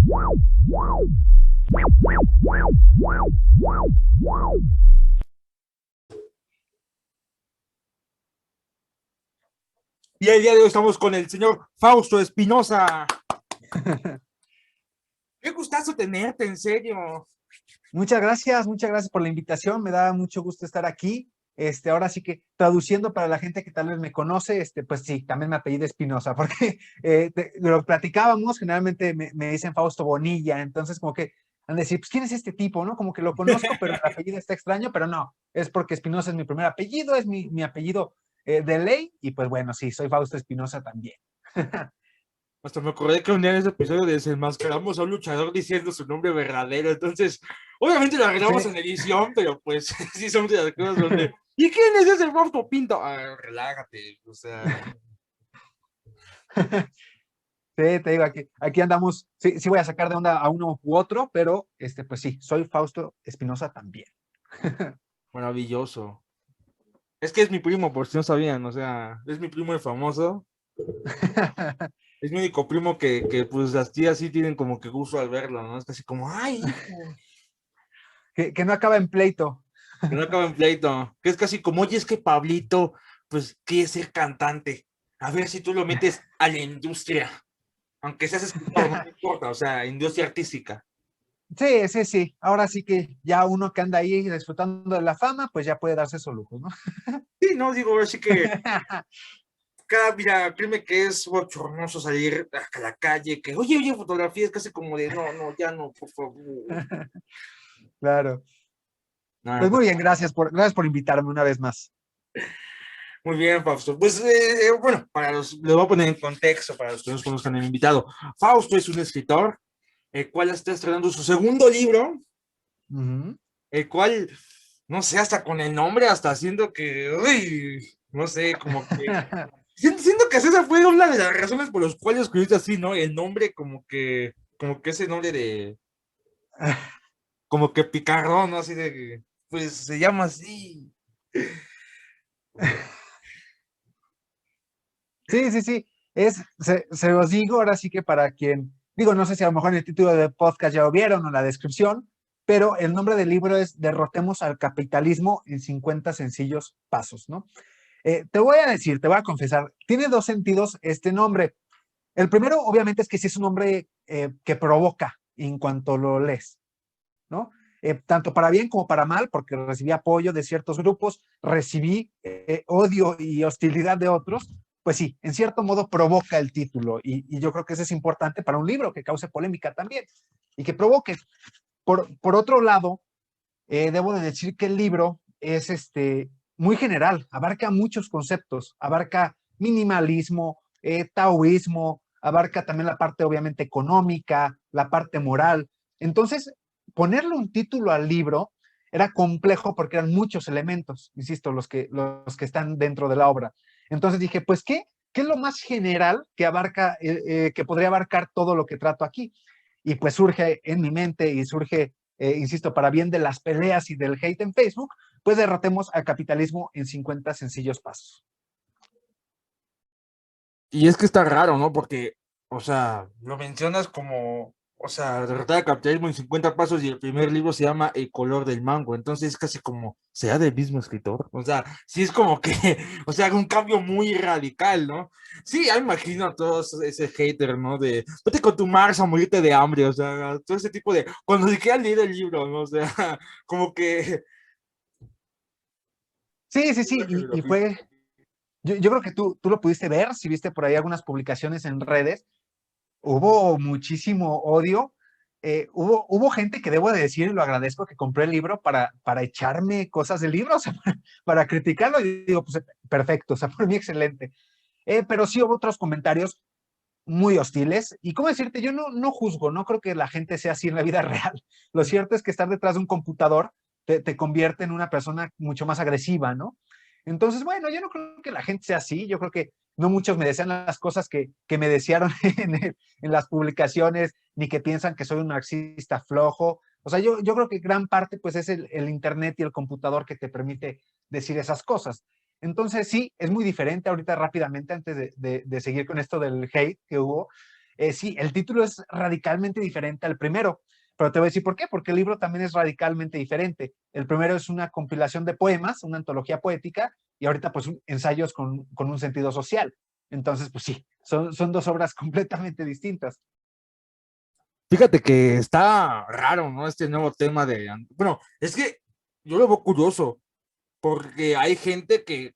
Y el día de hoy estamos con el señor Fausto Espinosa. Qué gustazo tenerte, en serio. Muchas gracias por la invitación. Me da mucho gusto estar aquí. Ahora sí que traduciendo para la gente que tal vez me conoce, pues sí, también me apellido Espinosa, porque lo platicábamos, generalmente me dicen Fausto Bonilla, entonces como que han de decir, pues ¿quién es este tipo? ¿No? Como que lo conozco, pero el apellido está extraño, pero no, es porque Espinosa es mi primer apellido, es mi apellido de ley, y pues bueno, sí, soy Fausto Espinosa también. Hasta me acordé que un día en ese episodio desenmascaramos a un luchador diciendo su nombre verdadero. Entonces, obviamente lo arreglamos Sí. en edición, pero pues sí son de las cosas donde. ¿Y quién es ese Fausto Pinto? Ah, relájate, o sea. Sí, te digo, aquí andamos, sí voy a sacar de onda a uno u otro, pero pues sí, soy Fausto Espinosa también. Maravilloso. Es que es mi primo, por si no sabían, o sea, es mi primo el famoso. Es mi único primo que pues las tías sí tienen como que gusto al verlo, ¿no? Es casi como, ¡ay, hijo! Que no acaba en pleito. Que no acaba en pleito. Que es casi como, oye, es que Pablito, pues quiere ser cantante. A ver si tú lo metes a la industria. Aunque seas escritor, no me importa, o sea, industria artística. Sí. Ahora sí que ya uno que anda ahí disfrutando de la fama, pues ya puede darse esos lujos, ¿no? Sí, no, digo, así que mira, créeme que es bochornoso salir a la calle, que, oye, fotografía es casi como de, no, ya no, por favor. Claro. No, Pues muy bien, gracias por invitarme una vez más. muy bien, Fausto. Pues bueno, les voy a poner en contexto para los que nos conozcan el invitado. Fausto es un escritor, el cual está estrenando su segundo libro, Ujú. el cual, no sé, hasta con el nombre, hasta siento que, uy, no sé, como que, siento que esa fue una de las razones por las cuales escribiste así, ¿no? El nombre como que ese nombre de, como que picarrón, ¿no? Así de, pues se llama así. Sí. Se los digo, ahora sí que para quien, digo, no sé si a lo mejor en el título del podcast ya lo vieron o en la descripción, pero el nombre del libro es Derrotemos al capitalismo en 50 sencillos pasos, ¿no? Te voy a decir, te voy a confesar, tiene dos sentidos este nombre. El primero, obviamente, es que sí es un nombre que provoca en cuanto lo lees, ¿no? Tanto para bien como para mal, porque recibí apoyo de ciertos grupos, recibí odio y hostilidad de otros, pues sí, en cierto modo provoca el título y yo creo que eso es importante para un libro que cause polémica también y que provoque. Por otro lado, debo de decir que el libro es muy general, abarca muchos conceptos, abarca minimalismo, taoísmo, abarca también la parte obviamente económica, la parte moral. Entonces, ponerle un título al libro era complejo porque eran muchos elementos, insisto, los que están dentro de la obra. Entonces dije, pues, ¿qué es lo más general que abarca, que podría abarcar todo lo que trato aquí? Y pues surge en mi mente y surge insisto, para bien de las peleas y del hate en Facebook, pues derrotemos al capitalismo en 50 sencillos pasos. Y es que está raro, ¿no? Porque, o sea, lo mencionas como, o sea, derrotar al capitalismo en 50 pasos y el primer libro se llama El color del mango, entonces es casi como, ¿sea del mismo escritor? O sea, sí es como que, o sea, un cambio muy radical, ¿no? Sí, ya imagino a todos ese hater, ¿no? De, vete con tu Mars a morirte de hambre, o sea, todo ese tipo de, cuando se quieran leer el libro, ¿no? O sea, como que... Sí, y fue, yo creo que tú lo pudiste ver, si viste por ahí algunas publicaciones en redes, hubo muchísimo odio, hubo gente que debo de decir, y lo agradezco, que compré el libro para echarme cosas del libro, o sea, para criticarlo, y digo, pues perfecto, o sea, por mí excelente. Pero sí hubo otros comentarios muy hostiles. Y cómo decirte, yo no juzgo, no creo que la gente sea así en la vida real. Lo cierto es que estar detrás de un computador te convierte en una persona mucho más agresiva, ¿no? Entonces, bueno, yo no creo que la gente sea así, yo creo que no muchos me desean las cosas que me desearon en las publicaciones, ni que piensan que soy un marxista flojo. O sea, yo creo que gran parte pues es el Internet y el computador que te permite decir esas cosas. Entonces, sí, es muy diferente ahorita rápidamente, antes de seguir con esto del hate que hubo. Sí, el título es radicalmente diferente al primero, pero te voy a decir por qué, porque el libro también es radicalmente diferente. El primero es una compilación de poemas, una antología poética, y ahorita pues ensayos con un sentido social. Entonces, pues sí, son dos obras completamente distintas. Fíjate que está raro, ¿no? Este nuevo tema de... Bueno, es que yo lo veo curioso, porque hay gente que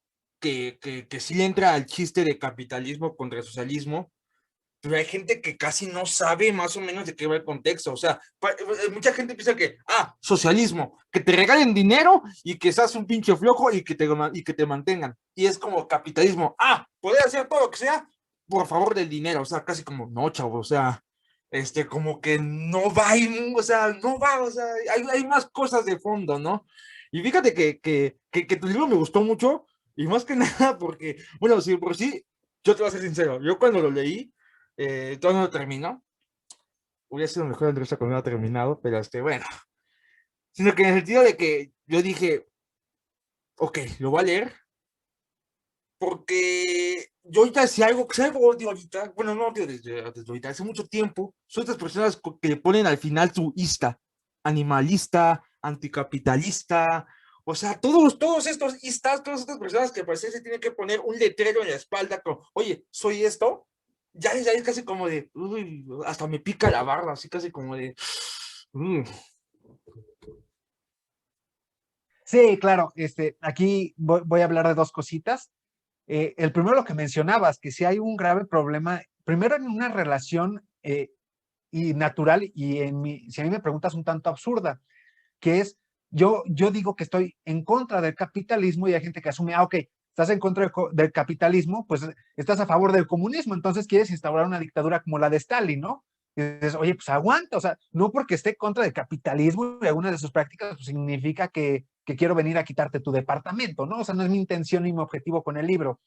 sí le entra al chiste de capitalismo contra socialismo, pero hay gente que casi no sabe más o menos de qué va el contexto. O sea, mucha gente piensa que, socialismo, que te regalen dinero y que seas un pinche flojo y que te mantengan. Y es como capitalismo, poder hacer todo lo que sea por favor del dinero. O sea, casi como, no, chavo, o sea, como que no va, o sea, no va, o sea, hay más cosas de fondo, ¿no? Y fíjate que tu libro me gustó mucho, y más que nada porque, bueno, si por sí, yo te voy a ser sincero, yo cuando lo leí, todavía no lo terminó. Hubiera sido mejor entrevista cuando hubiera terminado, pero bueno. Sino que en el sentido de que yo dije, ok, lo voy a leer, porque yo ahorita si algo, digo ahorita, bueno, no digo desde ahorita, hace mucho tiempo, son estas personas que le ponen al final su ista, animalista, anticapitalista, o sea, todos estos istas, todas estas personas que parece se tienen que poner un letrero en la espalda con, oye, soy esto, ya es casi como de, uy, hasta me pica la barba, así casi como de, uy. Sí, claro, aquí voy a hablar de dos cositas. El primero, lo que mencionabas, que si hay un grave problema, primero en una relación y natural, y si a mí me preguntas, un tanto absurda, que es, yo digo que estoy en contra del capitalismo y hay gente que asume, ok, estás en contra del capitalismo, pues estás a favor del comunismo, entonces quieres instaurar una dictadura como la de Stalin, ¿no? Y dices, oye, pues aguanta, o sea, no porque esté contra del capitalismo y alguna de sus prácticas, pues significa que quiero venir a quitarte tu departamento, ¿no? O sea, no es mi intención ni mi objetivo con el libro.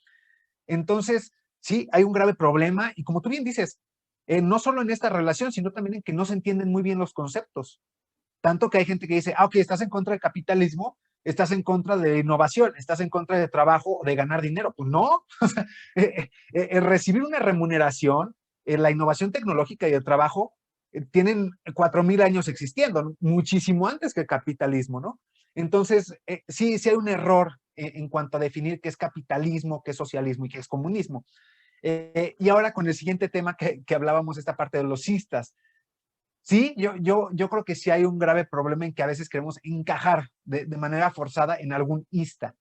Entonces, sí, hay un grave problema y como tú bien dices, no solo en esta relación, sino también en que no se entienden muy bien los conceptos. Tanto que hay gente que dice, ok, estás en contra del capitalismo, estás en contra de innovación, estás en contra de trabajo o de ganar dinero. Pues no, recibir una remuneración, la innovación tecnológica y el trabajo tienen 4.000 años existiendo, ¿no? Muchísimo antes que el capitalismo, ¿no? Entonces, sí hay un error en cuanto a definir qué es capitalismo, qué es socialismo y qué es comunismo. Y ahora con el siguiente tema que hablábamos, esta parte de los cistas. Sí, yo creo que sí hay un grave problema en que a veces queremos encajar de manera forzada en algún ista.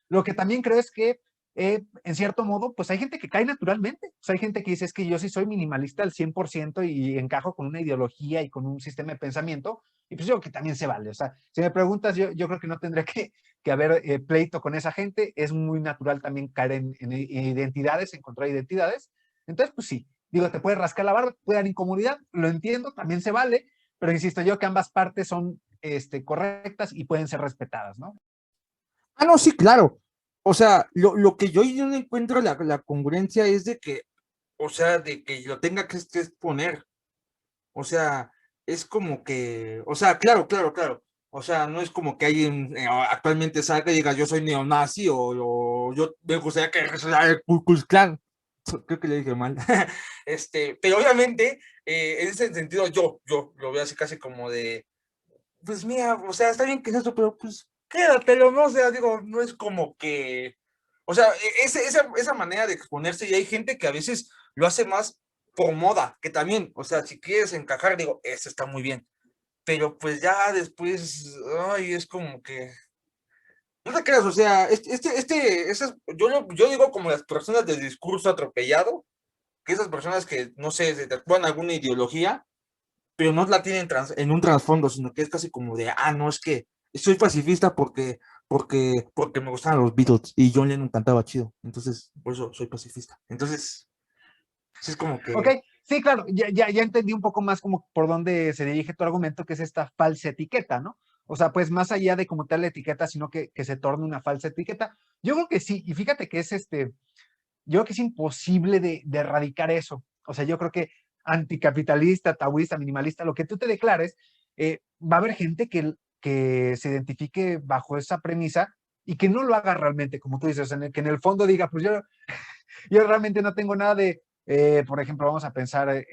Lo que también creo es que, en cierto modo, pues hay gente que cae naturalmente. O sea, hay gente que dice, es que yo sí soy minimalista al 100% y encajo con una ideología y con un sistema de pensamiento. Y pues yo creo que también se vale. O sea, si me preguntas, yo creo que no tendría que haber pleito con esa gente. Es muy natural también caer en identidades, encontrar identidades. Entonces, pues sí, digo, te puede rascar la barba, te puede dar incomodidad, lo entiendo, también se vale, pero insisto yo que ambas partes son correctas y pueden ser respetadas, ¿no? No, sí, claro. O sea, lo que yo no encuentro la congruencia es de que, o sea, de que lo tenga que exponer. O sea, es como que, o sea, claro. O sea, no es como que alguien actualmente salga y diga yo soy neonazi o yo me gustaría que regresara el Ku Klux Klan. Creo que le dije mal. Pero obviamente, en ese sentido, yo lo veo así casi como de, pues mira, o sea, está bien que es eso, pero pues quédatelo, ¿no? O sea, digo, no es como que, o sea, esa manera de exponerse, y hay gente que a veces lo hace más por moda, que también, o sea, si quieres encajar, digo, eso está muy bien, pero pues ya después, ay, es como que, no te creas, o sea, yo digo como las personas del discurso atropellado, que esas personas que, no sé, se tatúan alguna ideología, pero no la tienen en un trasfondo, sino que es casi como de, no, es que soy pacifista porque me gustaban los Beatles y John Lennon cantaba chido, entonces por eso soy pacifista. Entonces, sí es como Ok, que, sí, claro, ya entendí un poco más como por dónde se dirige tu argumento, que es esta falsa etiqueta, ¿no? O sea, pues más allá de como tal la etiqueta, sino que se torne una falsa etiqueta. Yo creo que sí, y fíjate que yo creo que es imposible de erradicar eso. O sea, yo creo que anticapitalista, taoísta, minimalista, lo que tú te declares, va a haber gente que se identifique bajo esa premisa y que no lo haga realmente, como tú dices, que en el fondo diga, pues yo realmente no tengo nada por ejemplo, vamos a pensar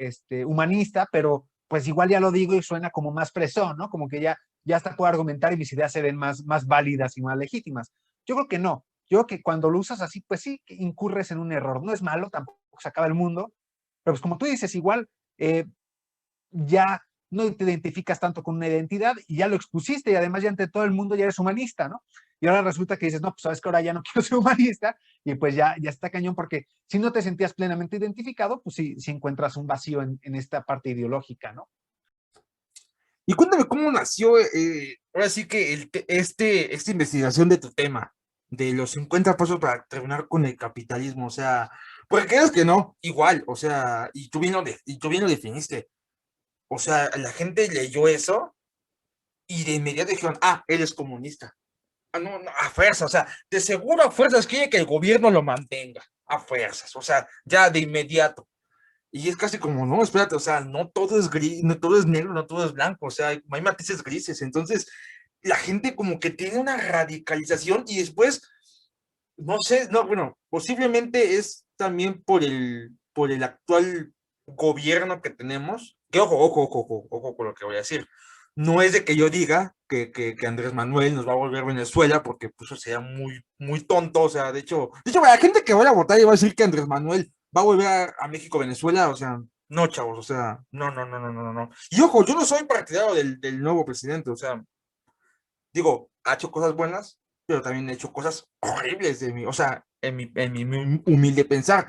humanista, pero pues igual ya lo digo y suena como más fresón, ¿no? Como que ya hasta puedo argumentar y mis ideas se ven más válidas y más legítimas. Yo creo que no. Yo creo que cuando lo usas así, pues sí, incurres en un error. No es malo, tampoco se acaba el mundo, pero pues como tú dices, igual eh, ya no te identificas tanto con una identidad y ya lo expusiste y además ya ante todo el mundo ya eres humanista, ¿no? Y ahora resulta que dices, no, pues sabes que ahora ya no quiero ser humanista y pues ya está cañón porque si no te sentías plenamente identificado, pues sí encuentras un vacío en esta parte ideológica, ¿no? Y cuéntame cómo nació, ahora sí que esta investigación de tu tema, de los 50 pasos para terminar con el capitalismo, o sea, porque crees que no, igual, o sea, y tú bien lo definiste, o sea, la gente leyó eso y de inmediato dijeron, ah, él es comunista. Ah, no, no, a fuerzas, o sea, de seguro a fuerzas quiere que el gobierno lo mantenga, a fuerzas, o sea, ya de inmediato. Y es casi como, no, espérate, o sea, no todo es gris, no todo es negro, no todo es blanco, o sea, hay matices grises. Entonces, la gente como que tiene una radicalización y después, no sé, no, bueno, posiblemente es también por el actual gobierno que tenemos, que ojo con lo que voy a decir. No es de que yo diga que Andrés Manuel nos va a volver Venezuela, porque pues eso sería muy tonto, o sea, de hecho, la gente que vaya a votar y va a decir que Andrés Manuel va a volver a México, Venezuela, o sea, no, chavos, o sea, no. Y ojo, yo no soy partidario del nuevo presidente, o sea, digo, ha hecho cosas buenas, pero también ha hecho cosas horribles de mí, o sea, en mi humilde pensar.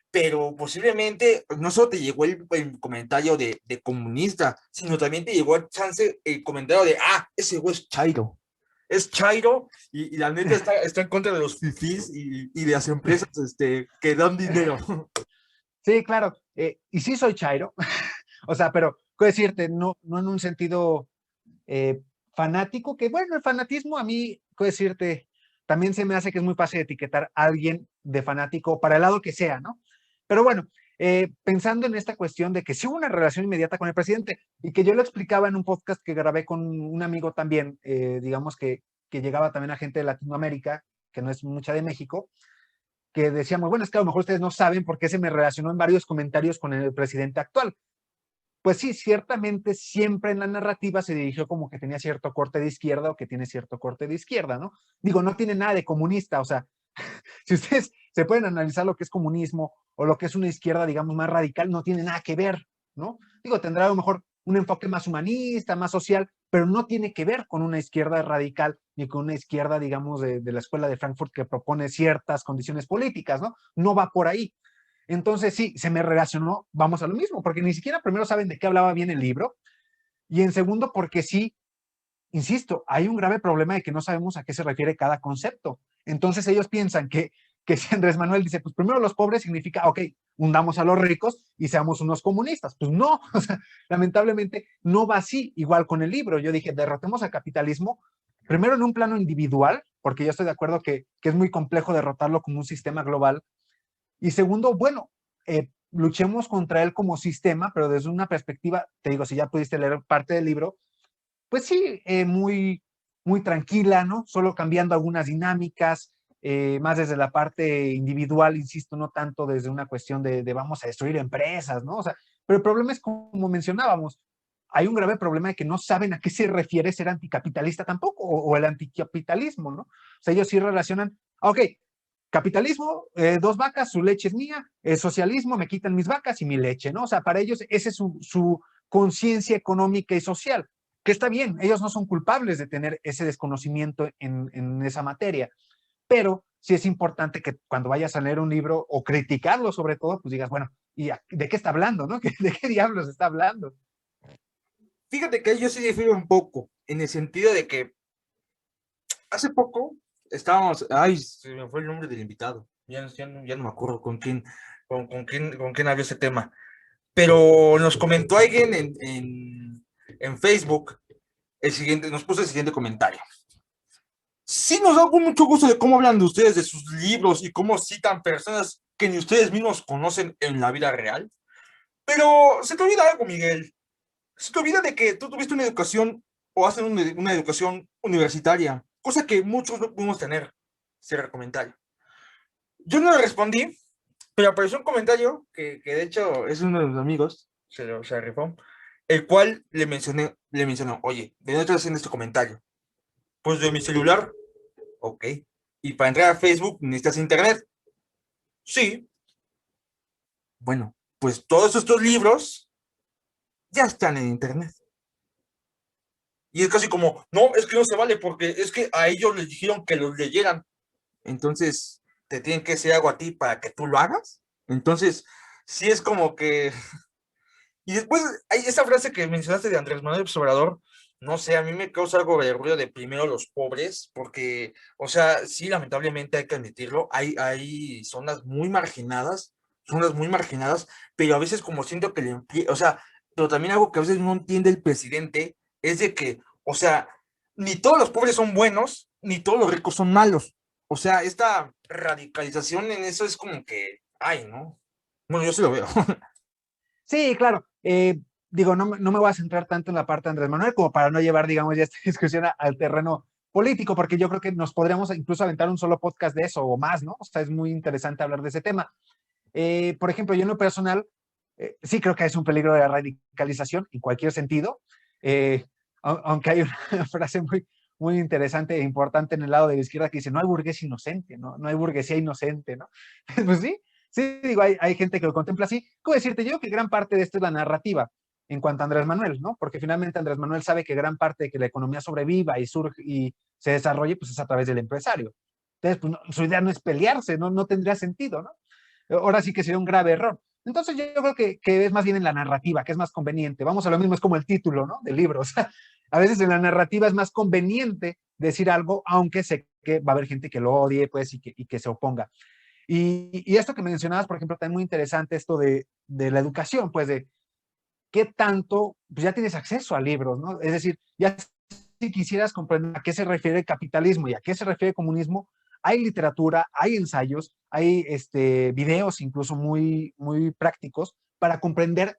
Pero posiblemente no solo te llegó el comentario de comunista, sino también te llegó el comentario de, ah, ese güey es Chairo. Es Chairo y la neta está en contra de los fifís y de las empresas que dan dinero. Sí, claro. Y sí soy chairo, o sea, pero quiero decirte, no en un sentido eh, fanático, que bueno, el fanatismo a mí, quiero decirte, también se me hace que es muy fácil etiquetar a alguien de fanático para el lado que sea, ¿no? Pero bueno, pensando en esta cuestión de que sí hubo una relación inmediata con el presidente y que yo lo explicaba en un podcast que grabé con un amigo también, digamos que llegaba también a gente de Latinoamérica, que no es mucha de México, que decíamos, bueno, es que a lo mejor ustedes no saben por qué se me relacionó en varios comentarios con el presidente actual. Pues sí, ciertamente siempre en la narrativa se dirigió como que tenía cierto corte de izquierda o que tiene cierto corte de izquierda, ¿no? Digo, no tiene nada de comunista, o sea, si ustedes se pueden analizar lo que es comunismo o lo que es una izquierda, digamos, más radical, no tiene nada que ver, ¿no? Digo, tendrá a lo mejor un enfoque más humanista, más social, pero no tiene que ver con una izquierda radical ni con una izquierda, digamos, de la escuela de Frankfurt que propone ciertas condiciones políticas, ¿no? No va por ahí. Entonces, sí, se me relacionó, vamos a lo mismo, porque ni siquiera primero saben de qué hablaba bien el libro, y en segundo, porque sí, insisto, hay un grave problema de que no sabemos a qué se refiere cada concepto. Entonces ellos piensan que si Andrés Manuel dice, pues primero los pobres significa, ok, hundamos a los ricos y seamos unos comunistas. Pues no, o sea, lamentablemente no va así, igual con el libro. Yo dije, derrotemos al capitalismo, primero en un plano individual, porque yo estoy de acuerdo que es muy complejo derrotarlo como un sistema global, y segundo, bueno, luchemos contra él como sistema, pero desde una perspectiva, te digo, si ya pudiste leer parte del libro, pues sí, muy tranquila, ¿no? Solo cambiando algunas dinámicas, más desde la parte individual, insisto, no tanto desde una cuestión de vamos a destruir empresas, ¿no? O sea, pero el problema es como mencionábamos, hay un grave problema de que no saben a qué se refiere ser anticapitalista tampoco, o el anticapitalismo, ¿no? O sea, ellos sí relacionan, ok, capitalismo, dos vacas, su leche es mía, socialismo, me quitan mis vacas y mi leche, ¿no? O sea, para ellos esa es su conciencia económica y social, que está bien, ellos no son culpables de tener ese desconocimiento en esa materia, pero sí es importante que cuando vayas a leer un libro o criticarlo sobre todo, pues digas, bueno, ¿y de qué está hablando, no? ¿De qué diablos está hablando? Fíjate que yo sí difiero un poco, en el sentido de que hace poco estábamos, ay, se me fue el nombre del invitado, ya no me acuerdo con quién había ese tema, pero nos comentó alguien en Facebook nos puso el siguiente comentario. Sí nos da mucho gusto de cómo hablan de ustedes, de sus libros y cómo citan personas que ni ustedes mismos conocen en la vida real, pero se te olvida algo, Miguel. Se te olvida de que tú tuviste una educación o hacen una educación universitaria, cosa que muchos no pudimos tener, cierra el comentario. Yo no le respondí, pero apareció un comentario que de hecho es uno de los amigos, se rifó, el cual le mencionó, oye, ¿de dónde estás haciendo este comentario? Pues de mi celular, ok. Y para entrar a Facebook necesitas internet. Sí, bueno, pues todos estos libros ya están en internet. Y es casi como, no, es que no se vale porque es que a ellos les dijeron que los leyeran. Entonces, te tienen que decir algo a ti para que tú lo hagas. Entonces, sí es como que... Y después hay esa frase que mencionaste de Andrés Manuel López Obrador, no sé, a mí me causa algo de ruido de primero los pobres, porque, o sea, sí, lamentablemente hay que admitirlo, hay zonas muy marginadas, pero a veces como siento que o sea, pero también algo que a veces no entiende el presidente es de que, o sea, ni todos los pobres son buenos, ni todos los ricos son malos. O sea, esta radicalización en eso es como que, ay, ¿no? Bueno, yo sí lo veo. Sí, claro. Digo, no me voy a centrar tanto en la parte de Andrés Manuel como para no llevar, digamos, ya esta discusión al terreno político, porque yo creo que nos podríamos incluso aventar un solo podcast de eso o más, ¿no? O sea, es muy interesante hablar de ese tema. Por ejemplo, yo en lo personal, sí creo que es un peligro de la radicalización en cualquier sentido, aunque hay una frase muy interesante e importante en el lado de la izquierda que dice, no hay burgués inocente, ¿no? No hay burguesía inocente, ¿no? Pues sí, sí, digo, hay gente que lo contempla así. ¿Cómo decirte? Yo creo que gran parte de esto es la narrativa en cuanto a Andrés Manuel, ¿no? Porque finalmente Andrés Manuel sabe que gran parte de que la economía sobreviva y surge y se desarrolle, pues es a través del empresario. Entonces, pues su idea no es pelearse, ¿no? No tendría sentido, ¿no? Ahora sí que sería un grave error. Entonces yo creo que es más bien en la narrativa, que es más conveniente. Vamos a lo mismo, es como el título, ¿no? Del libro. O sea, a veces en la narrativa es más conveniente decir algo, aunque sé que va a haber gente que lo odie, pues, y que se oponga. Y esto que mencionabas, por ejemplo, también muy interesante, esto de la educación, pues, de qué tanto, pues ya tienes acceso a libros, ¿no? Es decir, ya si quisieras comprender a qué se refiere el capitalismo y a qué se refiere el comunismo, hay literatura, hay ensayos, hay videos incluso muy prácticos para comprender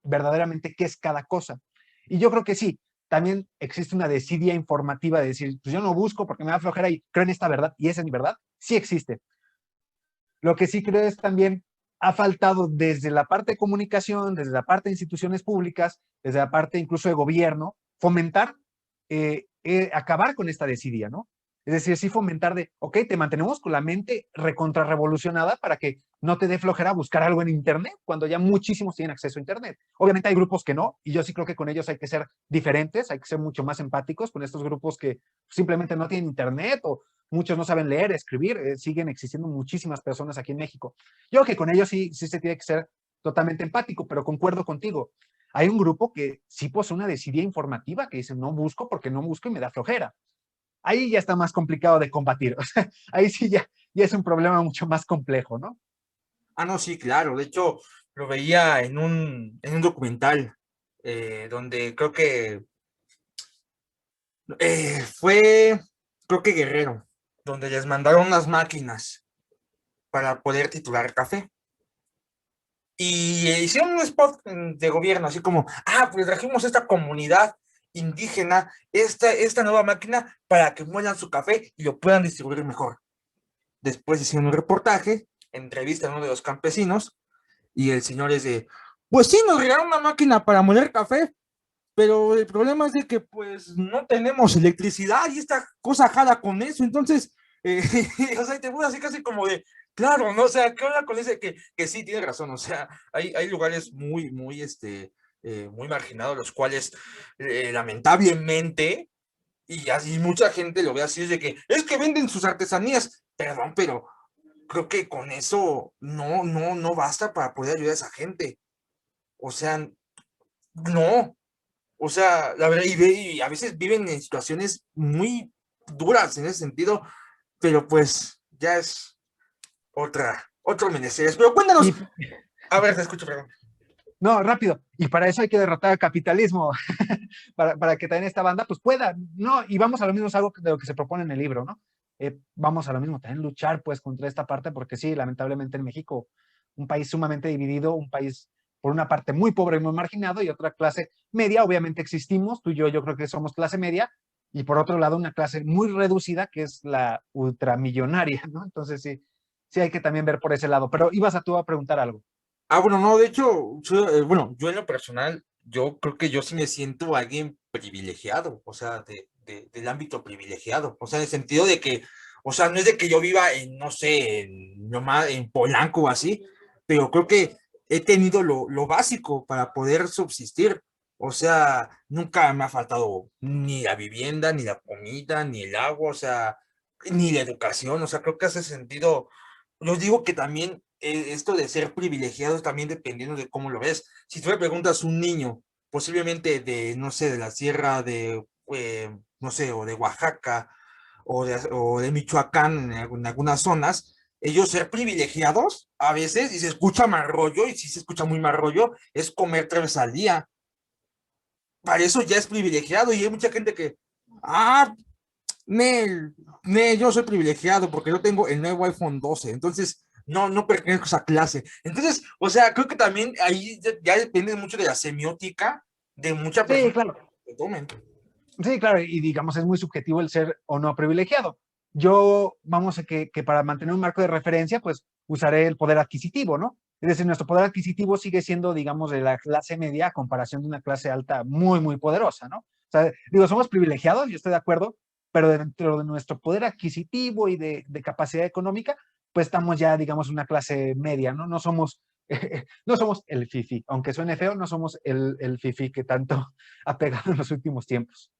verdaderamente qué es cada cosa. Y yo creo que sí, también existe una desidia informativa de decir, pues yo no busco porque me da flojera y creo en esta verdad y esa es mi verdad. Sí existe. Lo que sí creo es también ha faltado desde la parte de comunicación, desde la parte de instituciones públicas, desde la parte incluso de gobierno, fomentar, acabar con esta desidia, ¿no? Es decir, sí fomentar de, ok, te mantenemos con la mente recontrarrevolucionada para que no te dé flojera buscar algo en Internet, cuando ya muchísimos tienen acceso a Internet. Obviamente hay grupos que no, y yo sí creo que con ellos hay que ser diferentes, hay que ser mucho más empáticos con estos grupos que simplemente no tienen Internet o muchos no saben leer, escribir, siguen existiendo muchísimas personas aquí en México. Yo creo que con ellos sí se tiene que ser totalmente empático, pero concuerdo contigo. Hay un grupo que sí posee una desidia informativa que dice, no busco porque no busco y me da flojera. Ahí ya está más complicado de combatir. O sea, ahí sí ya es un problema mucho más complejo, ¿no? Ah, no, sí, claro. De hecho, lo veía en un documental donde creo que fue, creo que Guerrero, donde les mandaron unas máquinas para poder titular café. Y hicieron un spot de gobierno, así como, pues trajimos esta comunidad indígena, esta nueva máquina para que muelan su café y lo puedan distribuir mejor. Después hicieron un reportaje, entrevista a uno de los campesinos, y el señor es de, pues sí, nos regalaron una máquina para moler café, pero el problema es de que pues no tenemos electricidad y esta cosa jala con eso, entonces, o sea, te voy así casi como de, claro, ¿no? O sea, ¿qué onda con ese? Que sí, tiene razón, o sea, hay lugares muy marginados, los cuales lamentablemente, y así mucha gente lo ve así, es que venden sus artesanías, perdón, pero creo que con eso no basta para poder ayudar a esa gente. O sea, no. O sea, la verdad, y a veces viven en situaciones muy duras en ese sentido, pero pues ya es otro menester. Pero cuéntanos, Y a ver, te escucho, perdón. no, rápido. Y para eso hay que derrotar al capitalismo, para que también esta banda pues pueda, no, y vamos a lo mismo, es algo de lo que se propone en el libro, ¿no? Vamos a lo mismo, también luchar pues contra esta parte, porque sí, lamentablemente en México, un país sumamente dividido, un país por una parte muy pobre y muy marginado y otra clase media, obviamente existimos, tú y yo creo que somos clase media, y por otro lado una clase muy reducida que es la ultramillonaria, ¿no? Entonces sí, sí hay que también ver por ese lado. Pero ibas a tú a preguntar algo. Bueno, no, de hecho, bueno, yo en lo personal, yo creo que yo sí me siento alguien privilegiado, o sea, del ámbito privilegiado, o sea, en el sentido de que, o sea, no es de que yo viva en, no sé, nomás en Polanco o así, pero creo que he tenido lo básico para poder subsistir, o sea, nunca me ha faltado ni la vivienda, ni la comida, ni el agua, o sea, ni la educación, o sea, creo que hace sentido. Yo digo que también esto de ser privilegiados también dependiendo de cómo lo ves. Si tú le preguntas a un niño, posiblemente de, no sé, de la sierra de, no sé, o de Oaxaca o de Michoacán en algunas zonas, ellos ser privilegiados a veces, y se escucha mal rollo, y si se escucha muy mal rollo, es comer 3 veces al día. Para eso ya es privilegiado, y hay mucha gente que, ah, Nel, yo soy privilegiado porque yo tengo el nuevo iPhone 12, entonces no pertenezco a esa clase. Entonces, o sea, creo que también ahí ya depende mucho de la semiótica de mucha Sí, persona claro. que tomen. Sí, claro, y digamos, es muy subjetivo el ser o no privilegiado. Yo, vamos a que para mantener un marco de referencia, pues usaré el poder adquisitivo, ¿no? Es decir, nuestro poder adquisitivo sigue siendo, digamos, de la clase media a comparación de una clase alta muy, muy poderosa, ¿no? O sea, digo, somos privilegiados, yo estoy de acuerdo, pero dentro de nuestro poder adquisitivo y de capacidad económica, pues estamos ya, digamos, una clase media, ¿no? No somos, no somos el fifi, aunque suene feo, no somos el fifi que tanto ha pegado en los últimos tiempos.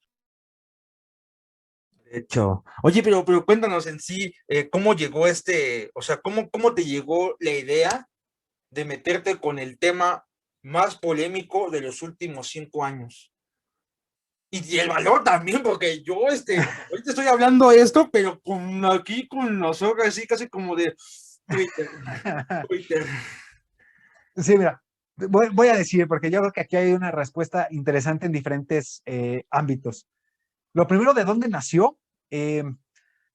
De hecho, oye, pero cuéntanos en sí, ¿cómo llegó o sea, cómo te llegó la idea de meterte con el tema más polémico de los últimos 5 años? Y el valor también, porque yo, ahorita estoy hablando esto, pero aquí con los ojos así, casi como de Twitter, Twitter. Sí, mira, voy a decir, porque yo creo que aquí hay una respuesta interesante en diferentes ámbitos. Lo primero, ¿de dónde nació? Eh,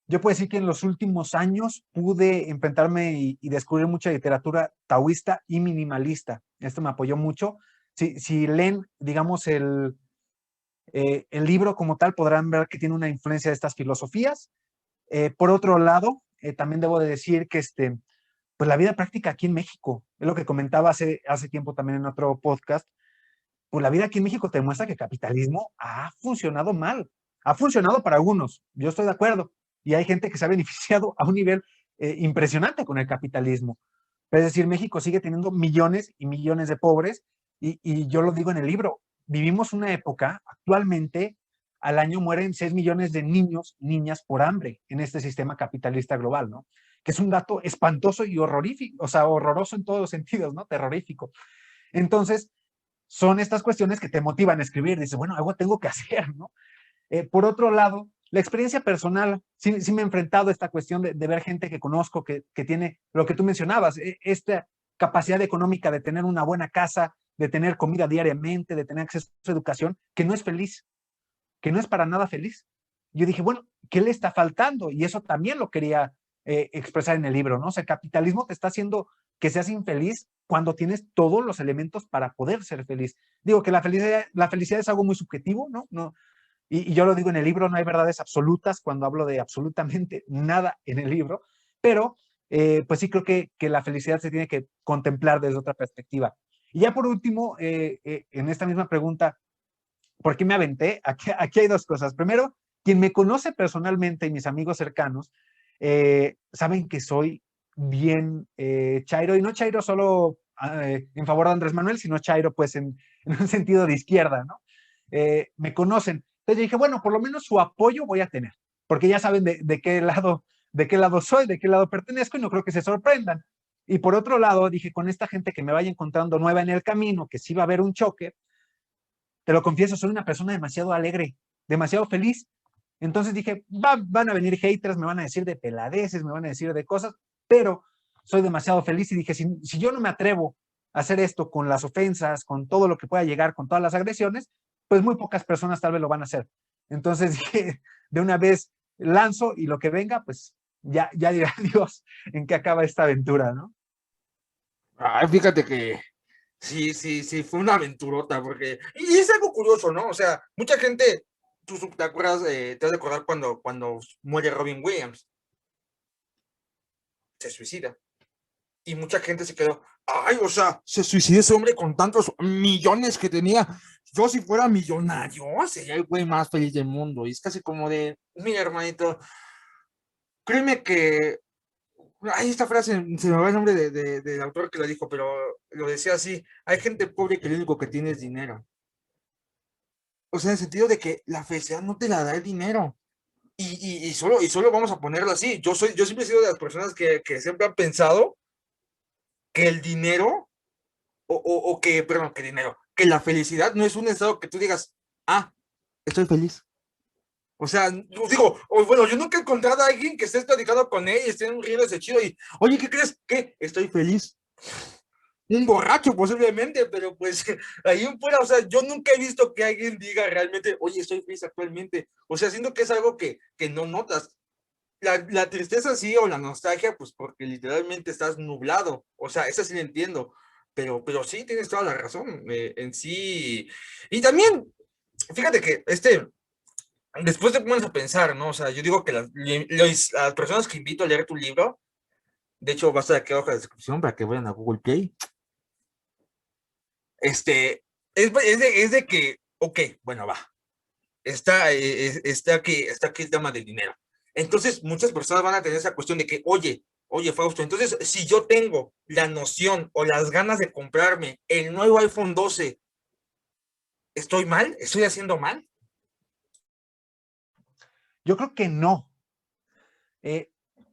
yo puedo decir que en los últimos años pude enfrentarme y descubrir mucha literatura taoísta y minimalista. Esto me apoyó mucho. Si leen, digamos, el libro como tal, podrán ver que tiene una influencia de estas filosofías. Por otro lado, también debo de decir que pues la vida práctica aquí en México, es lo que comentaba hace tiempo también en otro podcast, pues la vida aquí en México te demuestra que el capitalismo ha funcionado mal, ha funcionado para algunos, yo estoy de acuerdo, y hay gente que se ha beneficiado a un nivel impresionante con el capitalismo. Es decir, México sigue teniendo millones y millones de pobres, y yo lo digo en el libro, vivimos una época, actualmente al año mueren 6 millones de niños, niñas por hambre en este sistema capitalista global, ¿no? Que es un dato espantoso y horrorífico, o sea, horroroso en todos los sentidos, ¿no? Terrorífico. Entonces, son estas cuestiones que te motivan a escribir. Dices, bueno, algo tengo que hacer, ¿no? Por otro lado, la experiencia personal, sí me he enfrentado a esta cuestión de ver gente que conozco que tiene lo que tú mencionabas, esta capacidad económica de tener una buena casa, de tener comida diariamente, de tener acceso a educación, que no es feliz, que no es para nada feliz. Yo dije, bueno, ¿qué le está faltando? Y eso también lo quería expresar en el libro, ¿no? O sea, el capitalismo te está haciendo que seas infeliz cuando tienes todos los elementos para poder ser feliz. Digo que la felicidad es algo muy subjetivo, ¿no? No, y yo lo digo en el libro, no hay verdades absolutas cuando hablo de absolutamente nada en el libro, pero pues sí creo que la felicidad se tiene que contemplar desde otra perspectiva. Y ya por último, en esta misma pregunta, ¿por qué me aventé? Aquí hay dos cosas. Primero, quien me conoce personalmente y mis amigos cercanos saben que soy bien chairo, y no chairo solo en favor de Andrés Manuel, sino chairo pues en un sentido de izquierda, ¿no? Me conocen. Entonces yo dije, bueno, por lo menos su apoyo voy a tener, porque ya saben de qué lado soy, de qué lado pertenezco, y no creo que se sorprendan. Y por otro lado, dije, con esta gente que me vaya encontrando nueva en el camino, que sí va a haber un choque, te lo confieso, soy una persona demasiado alegre, demasiado feliz. Entonces dije, van a venir haters, me van a decir de peladeces, me van a decir de cosas, pero soy demasiado feliz y dije, si yo no me atrevo a hacer esto con las ofensas, con todo lo que pueda llegar, con todas las agresiones, pues muy pocas personas tal vez lo van a hacer. Entonces dije, de una vez lanzo y lo que venga, pues ya dirá Dios en qué acaba esta aventura, ¿no? Ay, fíjate que sí, fue una aventurota, porque, y es algo curioso, ¿no? O sea, mucha gente, tú te acuerdas, te has de acordar cuando muere Robin Williams. se suicida. Y mucha gente se quedó, ay, o sea, se suicidó ese hombre con tantos millones que tenía. Yo si fuera millonario, sería el güey más feliz del mundo. Y es casi como de, mira, hermanito, créeme que, hay esta frase, se me va el nombre del autor que lo dijo, pero lo decía así, hay gente pobre que lo único que tiene es dinero. O sea, en el sentido de que la felicidad no te la da el dinero. Y solo vamos a ponerlo así. Yo siempre he sido de las personas que siempre han pensado que el dinero, perdón, que dinero, que la felicidad no es un estado que tú digas, ah, estoy feliz. O sea, yo digo, bueno, yo nunca he encontrado a alguien que esté platicando con él y estén riéndose chido y, oye, ¿qué crees? ¿Qué? Estoy feliz. Un borracho posiblemente, pero pues ahí en fuera, o sea, yo nunca he visto que alguien diga realmente, oye, estoy feliz actualmente. O sea, siento que es algo que no notas. La tristeza sí o la nostalgia, pues porque literalmente estás nublado. O sea, esa sí la entiendo. Pero sí, tienes toda la razón. En sí. Y también, fíjate que después te pones a pensar, ¿no? O sea, yo digo que las personas que invito a leer tu libro, de hecho, va a estar aquí abajo en la descripción para que vayan a Google Play. Es de que, ok, bueno, va. Está aquí el tema del dinero. Entonces, muchas personas van a tener esa cuestión de que, oye, Fausto, entonces, si yo tengo la noción o las ganas de comprarme el nuevo iPhone 12, ¿estoy mal? ¿Estoy haciendo mal? Yo creo que no. Eh,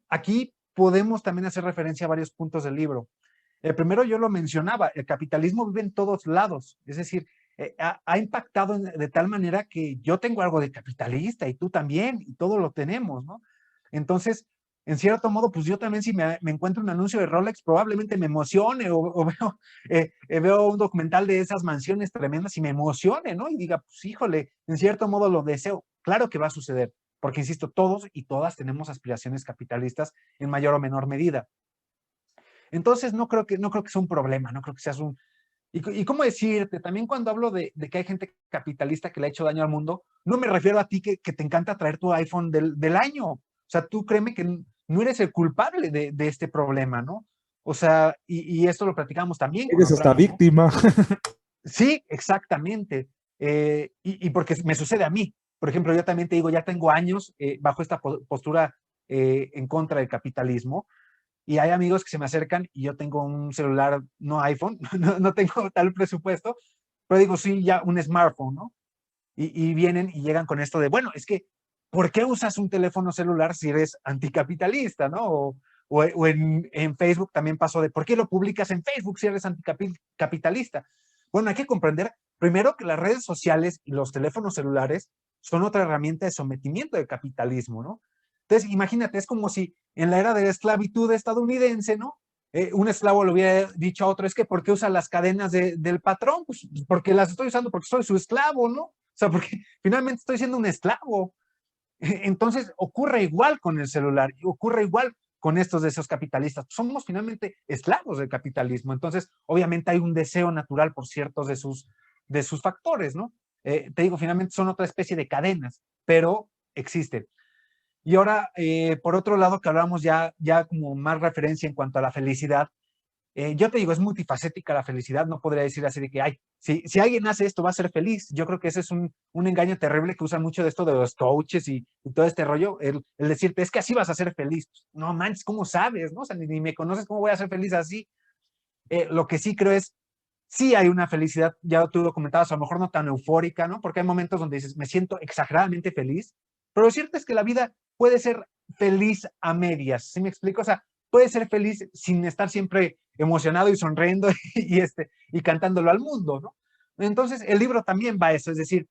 Aquí podemos también hacer referencia a varios puntos del libro. El primero yo lo mencionaba, el capitalismo vive en todos lados, es decir, ha impactado de tal manera que yo tengo algo de capitalista y tú también, y todos lo tenemos, ¿no? Entonces, en cierto modo, pues yo también si me encuentro un anuncio de Rolex, probablemente me emocione o veo un documental de esas mansiones tremendas y me emocione, ¿no? Y diga, pues híjole, en cierto modo lo deseo. Claro que va a suceder, porque insisto, todos y todas tenemos aspiraciones capitalistas en mayor o menor medida. Entonces no creo que sea un problema, no creo que seas un... Y cómo decirte, también cuando hablo de que hay gente capitalista que le ha hecho daño al mundo, no me refiero a ti que te encanta traer tu iPhone del año. O sea, tú créeme que no eres el culpable de este problema, ¿no? O sea, y esto lo platicamos también con Eres otro hasta amigo. víctima. Sí, exactamente. Y porque me sucede a mí. Por ejemplo, yo también te digo, ya tengo años bajo esta postura en contra del capitalismo y hay amigos que se me acercan y yo tengo un celular, no iPhone, no tengo tal presupuesto, pero digo, sí, ya un smartphone, ¿no? Y vienen y llegan con esto de, bueno, es que, ¿por qué usas un teléfono celular si eres anticapitalista, ¿no? O en Facebook también pasó de, ¿por qué lo publicas en Facebook si eres anticapitalista? Bueno, hay que comprender primero que las redes sociales y los teléfonos celulares son otra herramienta de sometimiento del capitalismo, ¿no? Entonces, imagínate, es como si en la era de la esclavitud estadounidense, ¿no? Un esclavo le hubiera dicho a otro, es que ¿por qué usa las cadenas del patrón? Pues porque las estoy usando porque soy su esclavo, ¿no? O sea, porque finalmente estoy siendo un esclavo. Entonces ocurre igual con el celular, ocurre igual con estos deseos capitalistas. Somos finalmente esclavos del capitalismo. Entonces, obviamente hay un deseo natural por ciertos de sus factores, ¿no? Te digo, finalmente son otra especie de cadenas, pero existen. Y ahora, por otro lado, que hablamos ya como más referencia en cuanto a la felicidad, yo te digo, es multifacética la felicidad, no podría decir así de que, ay, si alguien hace esto va a ser feliz. Yo creo que ese es un engaño terrible que usan mucho de esto de los coaches y todo este rollo, el decirte, es que así vas a ser feliz. No manches, ¿cómo sabes? ¿No? O sea, ni me conoces, ¿cómo voy a ser feliz así? Lo que sí creo es, sí hay una felicidad, ya tú lo comentabas, a lo mejor no tan eufórica, ¿no? Porque hay momentos donde dices, me siento exageradamente feliz, pero lo cierto es que la vida puede ser feliz a medias, ¿sí me explico? O sea, puede ser feliz sin estar siempre emocionado y sonriendo y cantándolo al mundo, ¿no? Entonces, el libro también va a eso, es decir,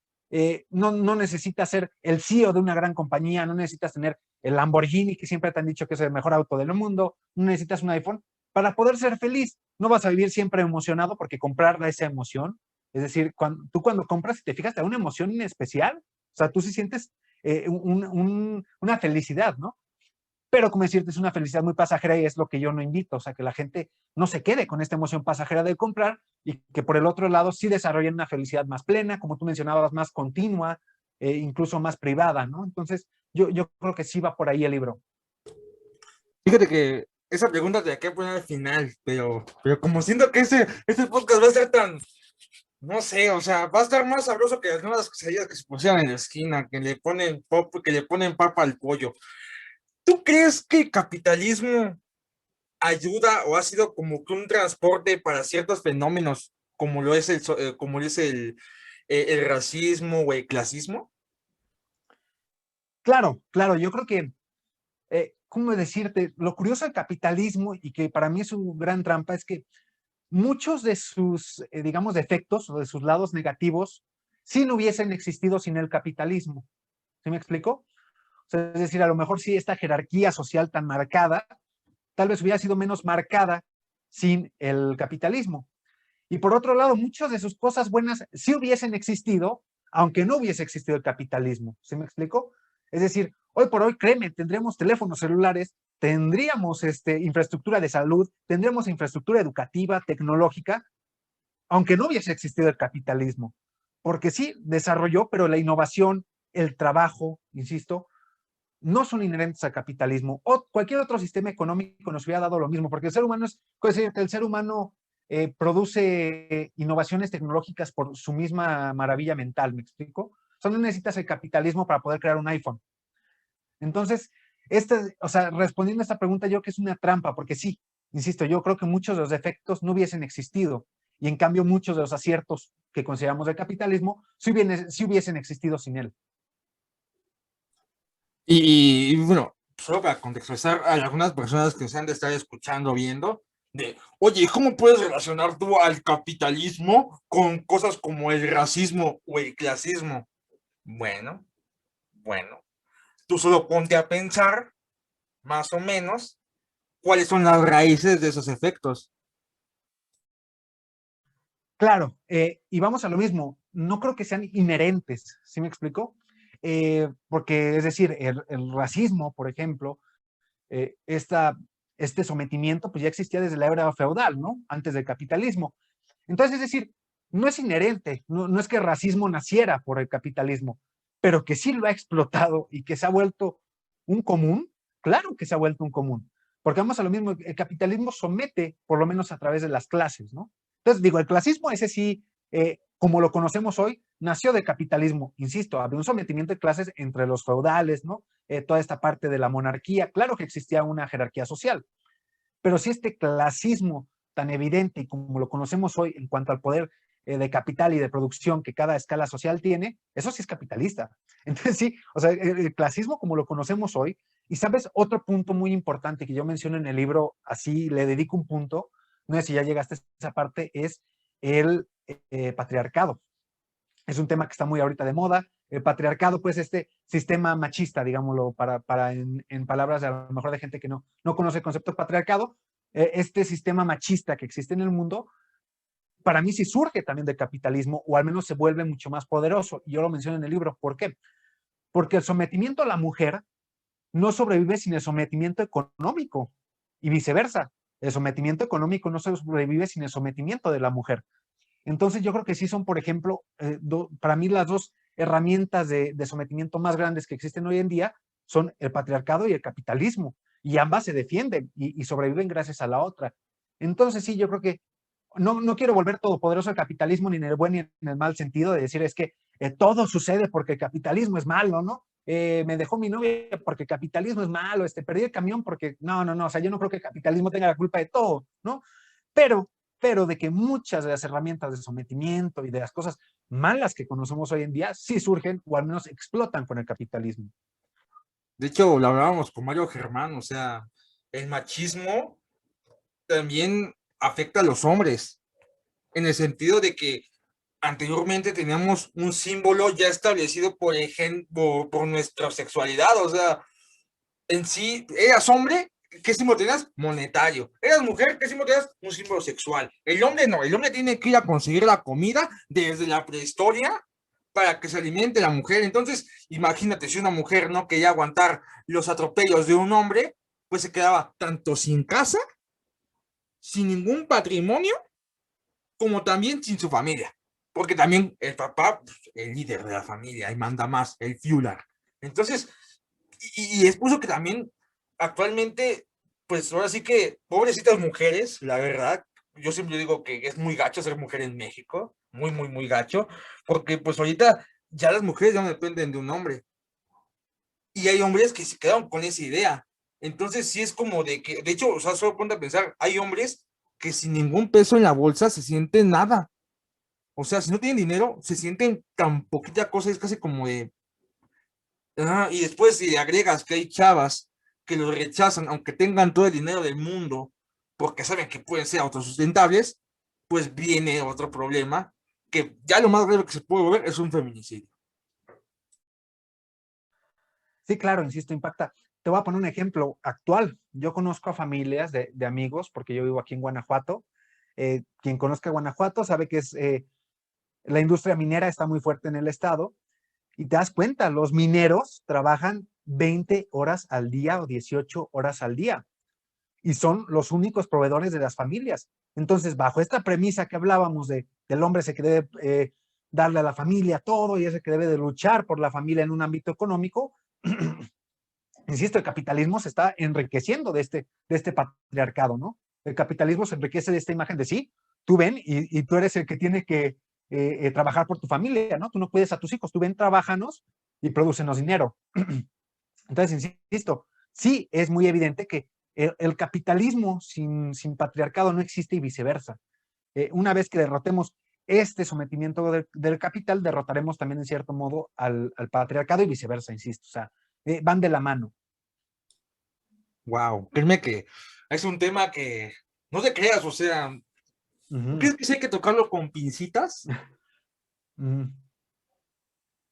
no necesitas ser el CEO de una gran compañía, no necesitas tener el Lamborghini que siempre te han dicho que es el mejor auto del mundo, no necesitas un iPhone para poder ser feliz. No vas a vivir siempre emocionado porque comprar da esa emoción. Es decir, tú cuando compras, si te fijas, te da una emoción especial. O sea, tú sí sientes una felicidad, ¿no? Pero como decirte, es una felicidad muy pasajera y es lo que yo no invito. O sea, que la gente no se quede con esta emoción pasajera de comprar y que por el otro lado sí desarrollen una felicidad más plena, como tú mencionabas, más continua, incluso más privada, ¿no? Entonces, yo creo que sí va por ahí el libro. Fíjate que esa pregunta te la quiero poner al final, pero como siento que este podcast va a ser tan, no sé, o sea, va a estar más sabroso que las nuevas quesadillas que se pusieron en la esquina, que le ponen papa al pollo. ¿Tú crees que el capitalismo ayuda o ha sido como que un transporte para ciertos fenómenos como lo es como lo es el racismo o el clasismo? Claro, claro, yo creo que, ¿cómo decirte? Lo curioso del capitalismo y que para mí es un gran trampa es que muchos de sus, digamos, defectos o de sus lados negativos sí no hubiesen existido sin el capitalismo. ¿Sí me explico? O sea, es decir, a lo mejor sí esta jerarquía social tan marcada, tal vez hubiera sido menos marcada sin el capitalismo. Y por otro lado, muchas de sus cosas buenas sí hubiesen existido, aunque no hubiese existido el capitalismo. ¿Sí me explico? Es decir, hoy por hoy, créeme, tendremos teléfonos celulares, tendríamos infraestructura de salud, tendríamos infraestructura educativa, tecnológica, aunque no hubiese existido el capitalismo. Porque sí, desarrolló, pero la innovación, el trabajo, insisto, no son inherentes al capitalismo o cualquier otro sistema económico nos hubiera dado lo mismo, porque el ser humano puede decir que el ser humano produce innovaciones tecnológicas por su misma maravilla mental, ¿me explico? O sea, no necesitas el capitalismo para poder crear un iPhone. Entonces, o sea, respondiendo a esta pregunta, yo creo que es una trampa, porque sí, insisto, yo creo que muchos de los defectos no hubiesen existido, y en cambio muchos de los aciertos que consideramos del capitalismo sí hubiesen existido sin él. Bueno, solo para contextualizar a algunas personas que se han de estar escuchando, viendo, oye, ¿cómo puedes relacionar tú al capitalismo con cosas como el racismo o el clasismo? Bueno, bueno, tú solo ponte a pensar, más o menos, cuáles son las raíces de esos efectos. Claro, y vamos a lo mismo, no creo que sean inherentes, ¿sí me explico? Porque es decir, el racismo, por ejemplo, este sometimiento, pues ya existía desde la era feudal, ¿no? Antes del capitalismo. Entonces, es decir, no es inherente, no es que el racismo naciera por el capitalismo, pero que sí lo ha explotado y que se ha vuelto un común, claro que se ha vuelto un común, porque vamos a lo mismo, el capitalismo somete, por lo menos a través de las clases, ¿no? Entonces, digo, el clasismo ese sí, como lo conocemos hoy, nació del capitalismo, insisto, había un sometimiento de clases entre los feudales, ¿no? Toda esta parte de la monarquía, claro que existía una jerarquía social, pero si este clasismo tan evidente y como lo conocemos hoy en cuanto al poder de capital y de producción que cada escala social tiene, eso sí es capitalista. Entonces sí, o sea, el clasismo como lo conocemos hoy, y sabes, otro punto muy importante que yo menciono en el libro, así le dedico un punto, no sé si ya llegaste a esa parte, es el patriarcado. Es un tema que está muy ahorita de moda. El patriarcado, pues este sistema machista, digámoslo, para en palabras de, a lo mejor de gente que no conoce el concepto de patriarcado, este sistema machista que existe en el mundo, para mí sí surge también del capitalismo, o al menos se vuelve mucho más poderoso. Y yo lo menciono en el libro. ¿Por qué? Porque el sometimiento a la mujer no sobrevive sin el sometimiento económico y viceversa. El sometimiento económico no sobrevive sin el sometimiento de la mujer. Entonces yo creo que sí son, por ejemplo, para mí las dos herramientas de sometimiento más grandes que existen hoy en día son el patriarcado y el capitalismo, y ambas se defienden y sobreviven gracias a la otra. Entonces sí, yo creo que no quiero volver todopoderoso el capitalismo ni en el buen ni en el mal sentido de decir es que todo sucede porque el capitalismo es malo, ¿no? Me dejó mi novia porque el capitalismo es malo, perdí el camión porque no, o sea, yo no creo que el capitalismo tenga la culpa de todo, ¿no? Pero, pero de que muchas de las herramientas de sometimiento y de las cosas malas que conocemos hoy en día sí surgen o al menos explotan con el capitalismo. De hecho, lo hablábamos con Mario Germán, o sea, el machismo también afecta a los hombres, en el sentido de que anteriormente teníamos un símbolo ya establecido por ejemplo, por nuestra sexualidad, o sea, en sí, eras hombre, ¿qué símbolo tenías? Monetario. Eras mujer, ¿qué símbolo tenías? Un símbolo sexual. El hombre no, el hombre tiene que ir a conseguir la comida desde la prehistoria para que se alimente la mujer. Entonces, imagínate si una mujer no quería aguantar los atropellos de un hombre, pues se quedaba tanto sin casa, sin ningún patrimonio, como también sin su familia. Porque también el papá, pues, el líder de la familia, y manda más, el Führer. Entonces, y es por eso que también actualmente pues ahora sí que, pobrecitas mujeres, la verdad, yo siempre digo que es muy gacho ser mujer en México, muy, muy, muy gacho, porque pues ahorita ya las mujeres ya no dependen de un hombre, y hay hombres que se quedaron con esa idea. Entonces sí es como de que, de hecho, o sea, solo ponte a pensar, hay hombres que sin ningún peso en la bolsa se sienten nada. O sea, si no tienen dinero, se sienten tan poquita cosa, es casi como de, y después si le agregas que hay chavas que los rechazan, aunque tengan todo el dinero del mundo, porque saben que pueden ser autosustentables, pues viene otro problema, que ya lo más grave que se puede ver es un feminicidio. Sí, claro, insisto, impacta. Te voy a poner un ejemplo actual. Yo conozco a familias de amigos, porque yo vivo aquí en Guanajuato. Quien conozca Guanajuato sabe que la industria minera está muy fuerte en el estado. Y te das cuenta, los mineros trabajan 20 horas al día o 18 horas al día y son los únicos proveedores de las familias. Entonces, bajo esta premisa que hablábamos del hombre se que debe darle a la familia todo y ese que debe de luchar por la familia en un ámbito económico, insisto, el capitalismo se está enriqueciendo de este patriarcado, ¿no? El capitalismo se enriquece de esta imagen de sí, tú ven y tú eres el que tiene que trabajar por tu familia, ¿no? Tú no cuides a tus hijos, tú ven, trabájanos y prodúcenos dinero. Entonces, insisto, sí es muy evidente que el capitalismo sin patriarcado no existe y viceversa. Una vez que derrotemos este sometimiento del capital, derrotaremos también en cierto modo al patriarcado y viceversa, insisto. O sea, van de la mano. Wow, créeme que es un tema que no te creas, o sea, Ujú, ¿crees que sí hay que tocarlo con pincitas? ujú,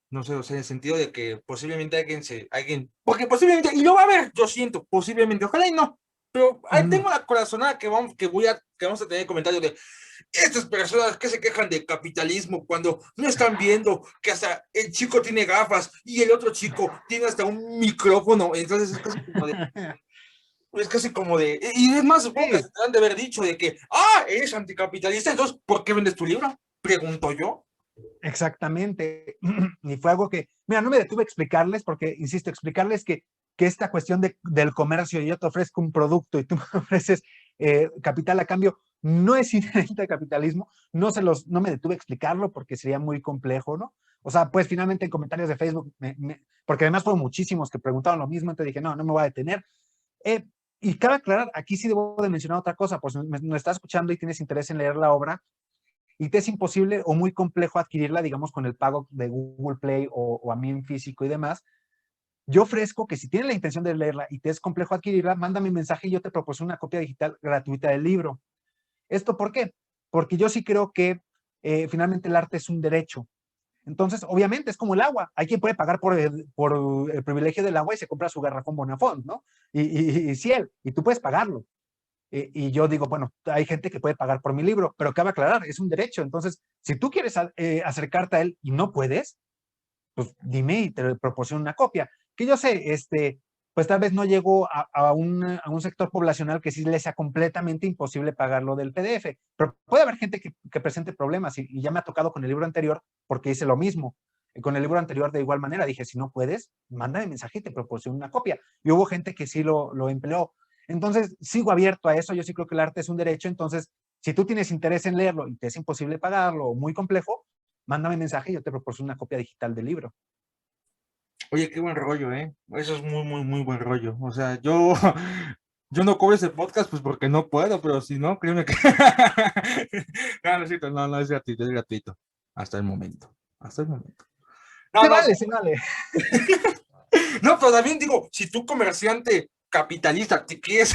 No sé, o sea, en el sentido de que posiblemente alguien, porque posiblemente, y lo va a ver, yo siento, posiblemente, ojalá y no, pero ahí ujú. tengo la corazonada que vamos a tener comentarios de estas personas que se quejan de capitalismo cuando no están viendo que hasta el chico tiene gafas y el otro chico tiene hasta un micrófono, entonces es casi como de, y es más, supongo que Sí, se te han de haber dicho de que, eres anticapitalista, entonces, ¿por qué vendes tu libro? Pregunto yo. exactamente. Y fue algo que, mira, no me detuve a explicarles porque, insisto, explicarles que esta cuestión del comercio, yo te ofrezco un producto y tú me ofreces capital a cambio, no es inherente al capitalismo. No me detuve a explicarlo porque sería muy complejo, ¿no? O sea, pues finalmente en comentarios de Facebook, porque además fueron muchísimos que preguntaban lo mismo, entonces dije, no, no me voy a detener. Eh, y cabe aclarar, aquí sí debo de mencionar otra cosa, pues me estás escuchando y tienes interés en leer la obra, y te es imposible o muy complejo adquirirla, digamos, con el pago de Google Play o a mí en físico y demás, yo ofrezco que si tienes la intención de leerla y te es complejo adquirirla, mándame un mensaje y yo te proporciono una copia digital gratuita del libro. ¿Esto por qué? Porque yo sí creo que finalmente el arte es un derecho. Entonces, obviamente, es como el agua. Hay quien puede pagar por el privilegio del agua y se compra su garrafón Bonafont, ¿no? Y Ciel, y tú puedes pagarlo. Y yo digo, bueno, hay gente que puede pagar por mi libro, pero cabe aclarar, es un derecho. Entonces, si tú quieres acercarte a él y no puedes, pues dime y te proporciono una copia. Que yo sé, pues tal vez no llego a un sector poblacional que sí le sea completamente imposible pagarlo del PDF, pero puede haber gente que presente problemas y ya me ha tocado con el libro anterior porque hice lo mismo. Y con el libro anterior de igual manera dije, si no puedes, mándame mensaje y te proporciono una copia. Y hubo gente que sí lo empleó. Entonces, sigo abierto a eso. Yo sí creo que el arte es un derecho. Entonces, si tú tienes interés en leerlo y te es imposible pagarlo o muy complejo, mándame mensaje y yo te proporciono una copia digital del libro. Oye, qué buen rollo, ¿eh? Eso es muy, muy, muy buen rollo. O sea, yo, yo no cobro ese podcast pues porque no puedo, pero si no, créeme que... No, no es cierto, no, no es gratuito, es gratuito. Hasta el momento. Hasta el momento. No, Se no, vale, se vale. no, pero también digo, si tú comerciante capitalista te quieres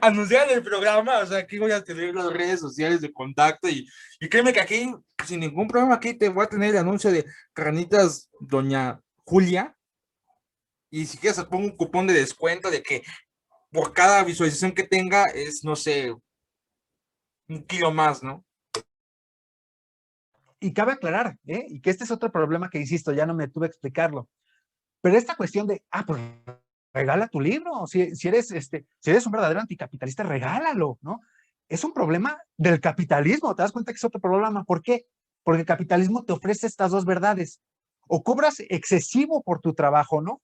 anunciar en el programa, o sea, aquí voy a tener las redes sociales de contacto y créeme que aquí, sin ningún problema, aquí te voy a tener el anuncio de Carnitas Doña Julia. Y si quieres, pongo un cupón de descuento de que por cada visualización que tenga es, no sé, un kilo más, ¿no? Y cabe aclarar, y que este es otro problema que, insisto, ya no me tuve a explicarlo. Pero esta cuestión de, pues regala tu libro. Si eres un verdadero anticapitalista, regálalo, ¿no? Es un problema del capitalismo. ¿Te das cuenta que es otro problema? ¿Por qué? Porque el capitalismo te ofrece estas dos verdades. O cobras excesivo por tu trabajo, ¿no?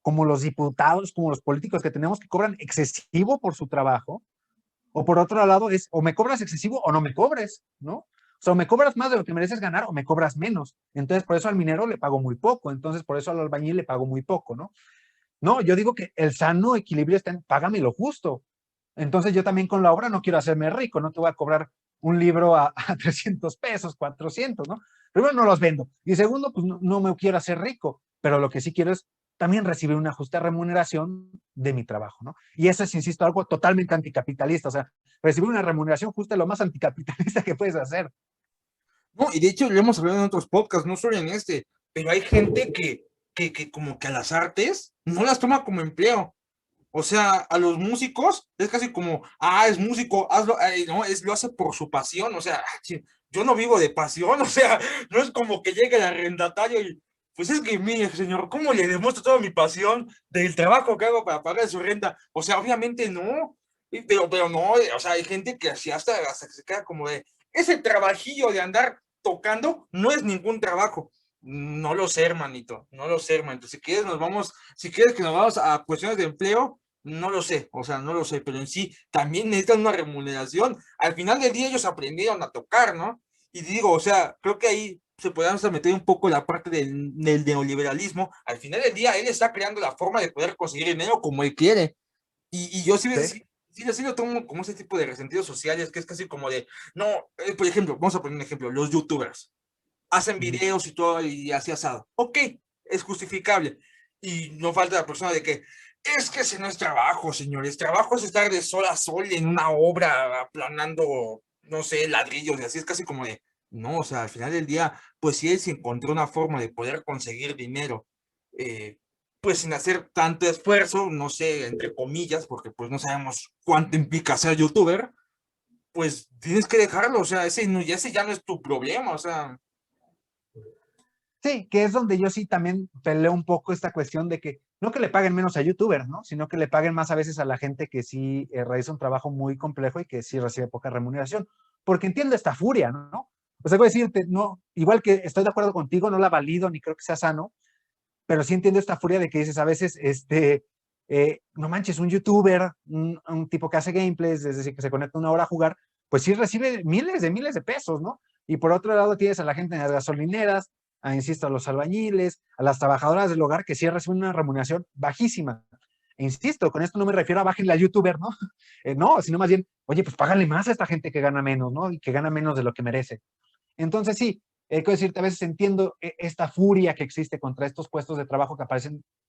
como los diputados, como los políticos que tenemos que cobran excesivo por su trabajo, o por otro lado es o me cobras excesivo o no me cobres, ¿no? O sea, o me cobras más de lo que mereces ganar o me cobras menos. Entonces, por eso al minero le pago muy poco, entonces por eso al albañil le pago muy poco, ¿no? No, yo digo que el sano equilibrio está en págame lo justo. Entonces yo también con la obra no quiero hacerme rico, no te voy a cobrar un libro a 300 pesos, 400, ¿no? Primero no los vendo y segundo, pues no me quiero hacer rico, pero lo que sí quiero es también recibir una justa remuneración de mi trabajo, ¿no? Y eso es, insisto, algo totalmente anticapitalista, o sea, recibir una remuneración justa es lo más anticapitalista que puedes hacer. No, y de hecho lo hemos hablado en otros podcasts, no solo en este, pero hay gente que como que a las artes no las toma como empleo. O sea, a los músicos es casi como, es músico, hazlo, no, lo hace por su pasión, o sea, yo no vivo de pasión, o sea, no es como que llegue el arrendatario y, pues es que, mire, señor, ¿cómo le demuestro toda mi pasión del trabajo que hago para pagar su renta? O sea, obviamente no, pero no, o sea, hay gente que así hasta se queda como de, ese trabajillo de andar tocando no es ningún trabajo. No lo sé, hermanito, no lo sé, hermanito. Si quieres que nos vamos a cuestiones de empleo, no lo sé, o sea, no lo sé, pero en sí también necesitan una remuneración. Al final del día ellos aprendieron a tocar, ¿no? Y digo, o sea, creo que ahí se podemos meter un poco la parte del neoliberalismo. Al final del día él está creando la forma de poder conseguir dinero como él quiere. Y yo sí, ¿Sí? sí, sí lo tomo como ese tipo de resentidos sociales, que es casi como de, no, por ejemplo, vamos a poner un ejemplo, los youtubers hacen Ujú. videos y todo y así asado. Ok, es justificable. Y no falta la persona de que es que ese no es trabajo, señores. Trabajo es estar de sol a sol en una obra aplanando, no sé, ladrillos y así es casi como de, no, o sea, al final del día, pues si él se encontró una forma de poder conseguir dinero, eh, pues sin hacer tanto esfuerzo, no sé, entre comillas, porque pues no sabemos cuánto implica ser youtuber, pues tienes que dejarlo, o sea, ese ya no es tu problema, o sea. Sí, que es donde yo sí también peleo un poco esta cuestión de que no que le paguen menos a youtubers, ¿no? Sino que le paguen más a veces a la gente que sí realiza un trabajo muy complejo y que sí recibe poca remuneración. Porque entiendo esta furia, ¿no? O sea, voy a decirte, no, igual que estoy de acuerdo contigo, no la valido ni creo que sea sano, pero sí entiendo esta furia de que dices a veces, no manches, un youtuber, un tipo que hace gameplays, es decir, que se conecta una hora a jugar, pues sí recibe miles de pesos, ¿no? Y por otro lado tienes a la gente en las gasolineras, insisto, a los albañiles, a las trabajadoras del hogar que sí reciben una remuneración bajísima. E insisto, con esto no me refiero a bajen a youtuber, ¿no? No, sino más bien, oye, pues págale más a esta gente que gana menos, ¿no? Y que gana menos de lo que merece. Entonces sí, quiero decirte, a veces entiendo esta furia que existe contra estos puestos de trabajo que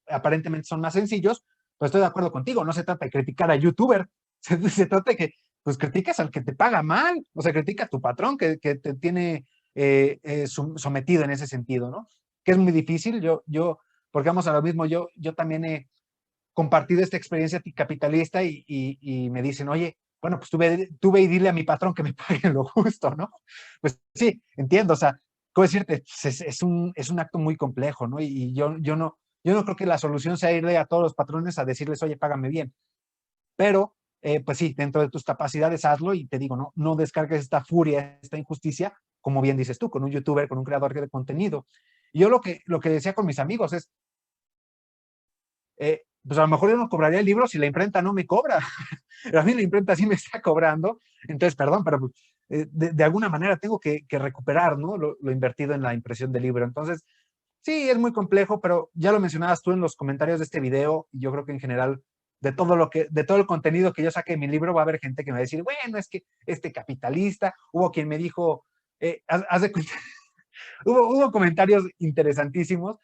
aparentemente son más sencillos, pero estoy de acuerdo contigo, no se trata de criticar a youtuber, se trata de que pues criticas al que te paga mal, o sea, critica a tu patrón que te tiene sometido en ese sentido, ¿no? Que es muy difícil, porque vamos a lo mismo, yo también he compartido esta experiencia capitalista y me dicen, oye, bueno, pues tú ve y dile a mi patrón que me pague lo justo, ¿no? Pues sí, entiendo, o sea, ¿cómo decirte? Pues es un acto muy complejo, ¿no? Y yo no creo que la solución sea irle a todos los patrones a decirles, oye, págame bien, pero pues sí, dentro de tus capacidades hazlo y te digo, no descargues esta furia, esta injusticia, como bien dices tú, con un youtuber, con un creador de contenido. Y yo lo que decía con mis amigos es, pues a lo mejor yo no cobraría el libro si la imprenta no me cobra. A mí la imprenta sí me está cobrando, entonces, perdón, pero pues, de alguna manera tengo que recuperar, ¿no? Lo invertido en la impresión del libro. Entonces, sí, es muy complejo, pero ya lo mencionabas tú en los comentarios de este video, y yo creo que en general, de todo el contenido que yo saque de mi libro, va a haber gente que me va a decir, bueno, es que este capitalista, hubo quien me dijo, haz de cuenta, hubo comentarios interesantísimos.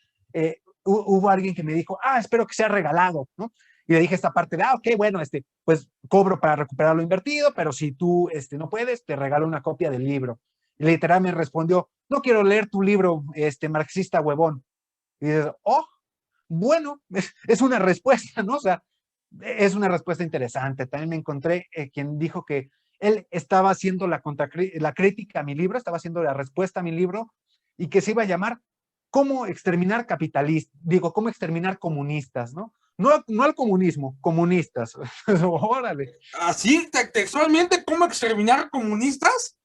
Hubo alguien que me dijo, espero que sea regalado, ¿no? Y le dije esta parte de, ok, bueno, pues cobro para recuperar lo invertido, pero si tú no puedes, te regalo una copia del libro. Y literal me respondió, no quiero leer tu libro, marxista huevón. Y dices, oh, bueno, es una respuesta, ¿no? O sea, es una respuesta interesante. También me encontré quien dijo que él estaba haciendo la crítica a mi libro, estaba haciendo la respuesta a mi libro y que se iba a llamar ¿Cómo exterminar capitalistas? Digo, ¿cómo exterminar comunistas? ¿No? No al comunismo, comunistas. Órale. Así, textualmente, ¿cómo exterminar comunistas?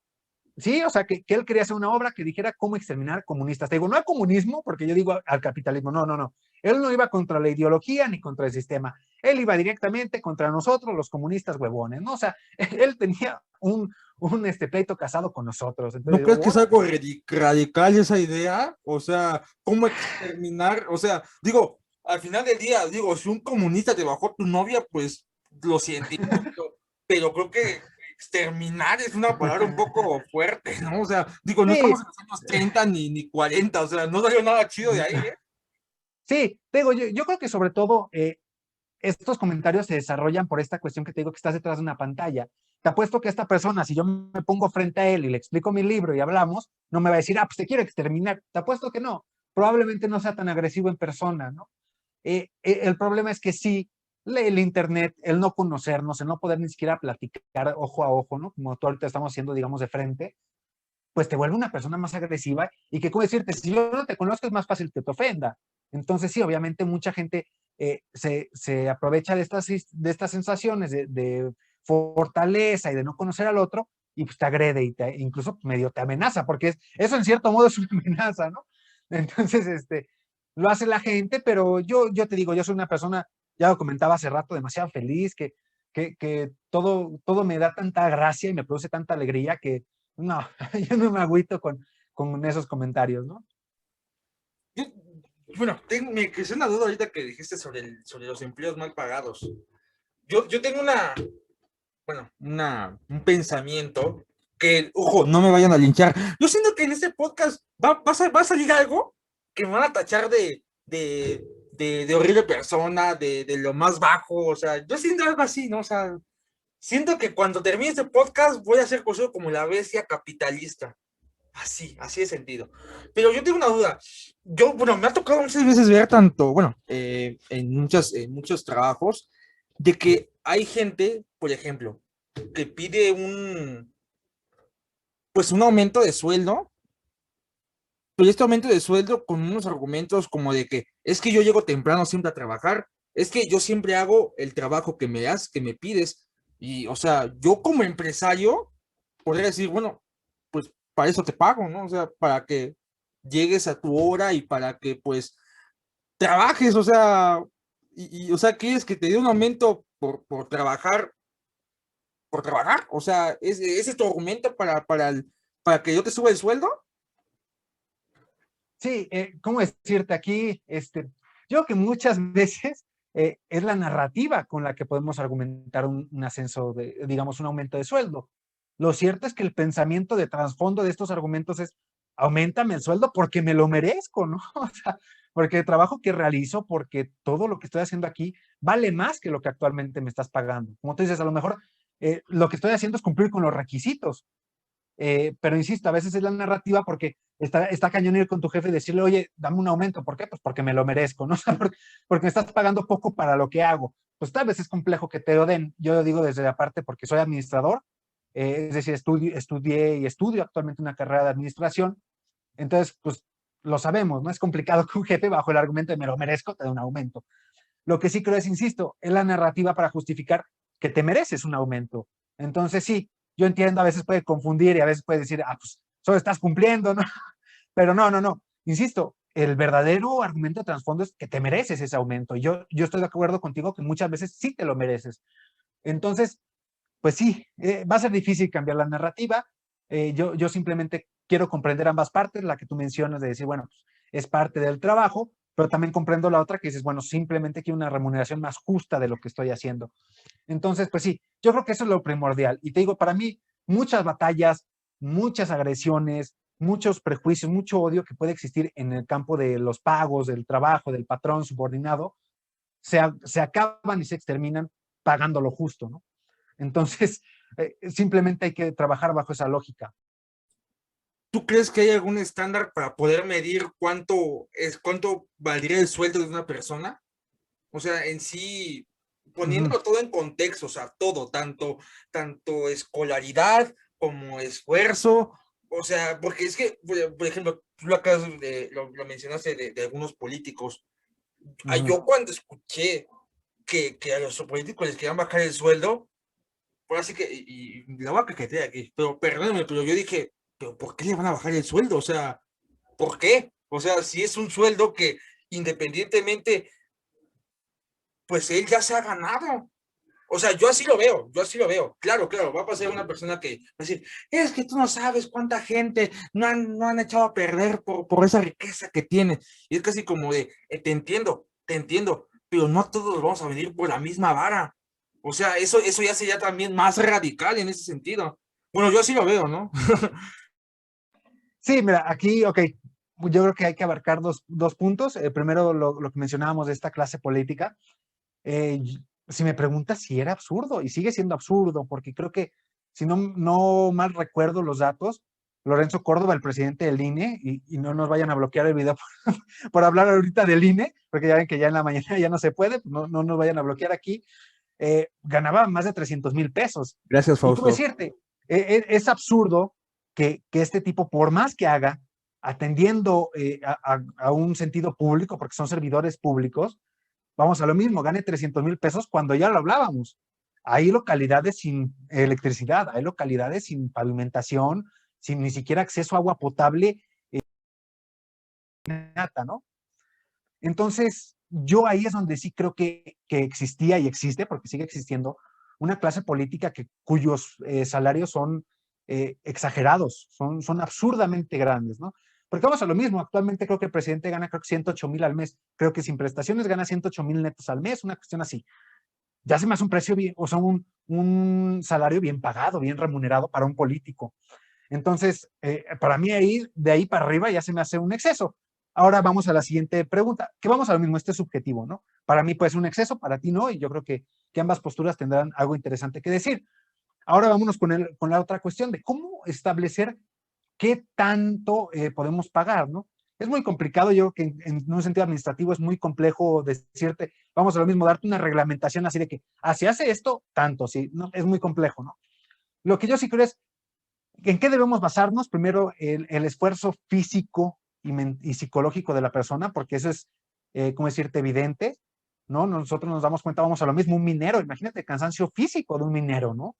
Sí, o sea, que él quería hacer una obra que dijera cómo exterminar comunistas. Te digo, no al comunismo, porque yo digo al capitalismo, no, no, no. Él no iba contra la ideología ni contra el sistema. Él iba directamente contra nosotros, los comunistas huevones, ¿no? O sea, él tenía un pleito casado con nosotros. ¿No Entonces crees digo, que es órale. algo radical esa idea? O sea, ¿cómo exterminar? O sea, digo, al final del día, digo, si un comunista te bajó tu novia, pues lo siento, pero creo que exterminar es una palabra un poco fuerte, ¿no? O sea, digo, no estamos Sí, en los años 30 ni 40, o sea, no salió nada chido de ahí, ¿eh? sí, te digo, yo creo que sobre todo estos comentarios se desarrollan por esta cuestión que te digo que estás detrás de una pantalla. Te apuesto que esta persona, si yo me pongo frente a él y le explico mi libro y hablamos, no me va a decir, ah, pues te quiero exterminar. Te apuesto que no. Probablemente no sea tan agresivo en persona, ¿no? El problema es que sí, el internet, el no conocernos, el no poder ni siquiera platicar ojo a ojo, ¿no? Como tú ahorita estamos haciendo, digamos, de frente, pues te vuelve una persona más agresiva y que, ¿cómo decirte? Si yo no te conozco es más fácil que te ofenda. Entonces, sí, obviamente mucha gente se aprovecha de estas sensaciones de fortaleza y de no conocer al otro y pues te agrede y incluso medio te amenaza, porque eso en cierto modo es una amenaza, ¿no? Entonces, lo hace la gente, pero yo te digo, yo soy una persona, ya lo comentaba hace rato, demasiado feliz, que todo me da tanta gracia y me produce tanta alegría que no, yo no me agüito con esos comentarios, ¿no? Yo- bueno, me creció una duda ahorita que dijiste sobre los empleos mal pagados. Yo tengo un pensamiento que, ojo, no me vayan a linchar. Yo siento que en este podcast va a salir algo que me van a tachar de horrible persona, de lo más bajo, o sea, yo siento algo así, ¿no? O sea, siento que cuando termine este podcast voy a ser conocido como la bestia capitalista. Así de sentido. Pero yo tengo una duda. Bueno, me ha tocado muchas veces ver tanto, bueno, en muchos trabajos, de que hay gente, por ejemplo, que pide pues un aumento de sueldo, pero este aumento de sueldo con unos argumentos como de que es que yo llego temprano siempre a trabajar, es que yo siempre hago el trabajo que me das, que me pides, y o sea, yo como empresario podría decir, bueno, pues para eso te pago, ¿no? O sea, para que llegues a tu hora y para que pues trabajes, o sea, o sea, ¿quieres que te dé un aumento por trabajar? O sea, ¿ese es tu argumento para que yo te suba el sueldo? Sí, ¿cómo decirte aquí? Yo creo que muchas veces es la narrativa con la que podemos argumentar un ascenso digamos, un aumento de sueldo. Lo cierto es que el pensamiento de trasfondo de estos argumentos es, aumentame el sueldo porque me lo merezco, ¿no? O sea, porque el trabajo que realizo, porque todo lo que estoy haciendo aquí vale más que lo que actualmente me estás pagando. Como tú dices, a lo mejor lo que estoy haciendo es cumplir con los requisitos, pero insisto, a veces es la narrativa porque está cañón ir con tu jefe y decirle, oye, dame un aumento. ¿Por qué? Pues porque me lo merezco, ¿no? Porque me estás pagando poco para lo que hago. Pues tal vez es complejo que te lo den. Yo lo digo desde la parte porque soy administrador, es decir, estudié y estudio actualmente una carrera de administración. Entonces, pues lo sabemos, ¿no? Es complicado que un jefe bajo el argumento de me lo merezco te dé un aumento. Lo que sí creo es, insisto, es la narrativa para justificar que te mereces un aumento. Entonces, sí, yo entiendo, a veces puede confundir y a veces puede decir, ah, pues solo estás cumpliendo, ¿no? Pero no, no, no. Insisto, el verdadero argumento de trasfondo es que te mereces ese aumento. Yo estoy de acuerdo contigo que muchas veces sí te lo mereces. Entonces, pues sí, va a ser difícil cambiar la narrativa. Yo simplemente quiero comprender ambas partes, la que tú mencionas de decir, bueno, pues, es parte del trabajo, pero también comprendo la otra que dices, bueno, simplemente quiero una remuneración más justa de lo que estoy haciendo. Entonces, pues sí, yo creo que eso es lo primordial. Y te digo, para mí, muchas batallas, muchas agresiones, muchos prejuicios, mucho odio que puede existir en el campo de los pagos, del trabajo, del patrón subordinado, se acaban y se exterminan pagando lo justo, ¿no? Entonces, simplemente hay que trabajar bajo esa lógica. ¿Tú crees que hay algún estándar para poder medir cuánto valdría el sueldo de una persona? O sea, en sí, Uh -huh. poniéndolo todo en contexto, o sea, todo, tanto escolaridad como esfuerzo, o sea, porque es que, por ejemplo, tú lo mencionaste de algunos políticos. Uh -huh. Yo cuando escuché que a los políticos les querían bajar el sueldo, por así que, y la voy a cajetear aquí, pero perdóname, pero yo dije, pero ¿por qué le van a bajar el sueldo? O sea, ¿por qué? O sea, si es un sueldo que independientemente, pues él ya se ha ganado. O sea, yo así lo veo. Claro, claro, va a pasar una persona que va a decir, es que tú no sabes cuánta gente no han echado a perder por esa riqueza que tiene. Y es casi como de, te entiendo, pero no todos vamos a venir por la misma vara. O sea, eso ya sería también más radical en ese sentido. Bueno, yo así lo veo, ¿no? Sí, mira, aquí, ok, yo creo que hay que abarcar dos puntos. Primero, lo que mencionábamos de esta clase política. Si me preguntas si era absurdo, y sigue siendo absurdo, porque creo que, si no mal recuerdo los datos, Lorenzo Córdoba, el presidente del INE, y no nos vayan a bloquear el video por hablar ahorita del INE, porque ya ven que ya en la mañana ya no se puede, pues no nos vayan a bloquear aquí, ganaba más de 300,000 pesos. Gracias, Y cómo Fausto. decirte, es absurdo que este tipo, por más que haga, atendiendo a un sentido público, porque son servidores públicos, vamos a lo mismo, gane 300,000 pesos cuando ya lo hablábamos. Hay localidades sin electricidad, hay localidades sin pavimentación, sin ni siquiera acceso a agua potable, ¿no? Entonces, yo ahí es donde sí creo que existía y existe, porque sigue existiendo, una clase política cuyos salarios son exagerados, son absurdamente grandes, ¿no? Porque vamos a lo mismo, actualmente creo que el presidente gana creo que 108,000 al mes, creo que sin prestaciones gana 108,000 netos al mes, una cuestión así. Ya se me hace un precio bien, o sea, un salario bien pagado, bien remunerado para un político. Entonces, para mí ahí, de ahí para arriba ya se me hace un exceso. Ahora vamos a la siguiente pregunta, que vamos a lo mismo, este es subjetivo, ¿no? Para mí puede ser un exceso, para ti no, y yo creo que ambas posturas tendrán algo interesante que decir. Ahora vámonos con la otra cuestión de cómo establecer qué tanto podemos pagar, ¿no? Es muy complicado, yo creo que en un sentido administrativo es muy complejo decirte, vamos a lo mismo, darte una reglamentación así de que, si hace esto, tanto, sí, no, es muy complejo, ¿no? Lo que yo sí creo es, ¿en qué debemos basarnos? Primero, el esfuerzo físico y psicológico de la persona, porque eso es, ¿cómo decirte?, evidente, ¿no? Nosotros nos damos cuenta, vamos a lo mismo, un minero, imagínate el cansancio físico de un minero, ¿no?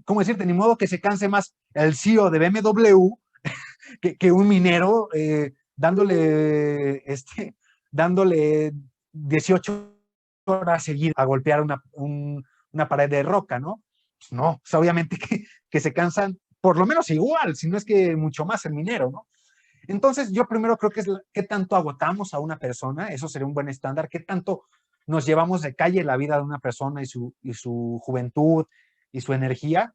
¿Cómo decirte? Ni modo que se canse más el CEO de BMW que un minero dándole 18 horas seguidas a golpear una pared de roca, ¿no? Pues no, o sea, obviamente que se cansan por lo menos igual, si no es que mucho más el minero, ¿no? Entonces, yo primero creo que es qué tanto agotamos a una persona, eso sería un buen estándar, qué tanto nos llevamos de calle la vida de una persona y su juventud y su energía.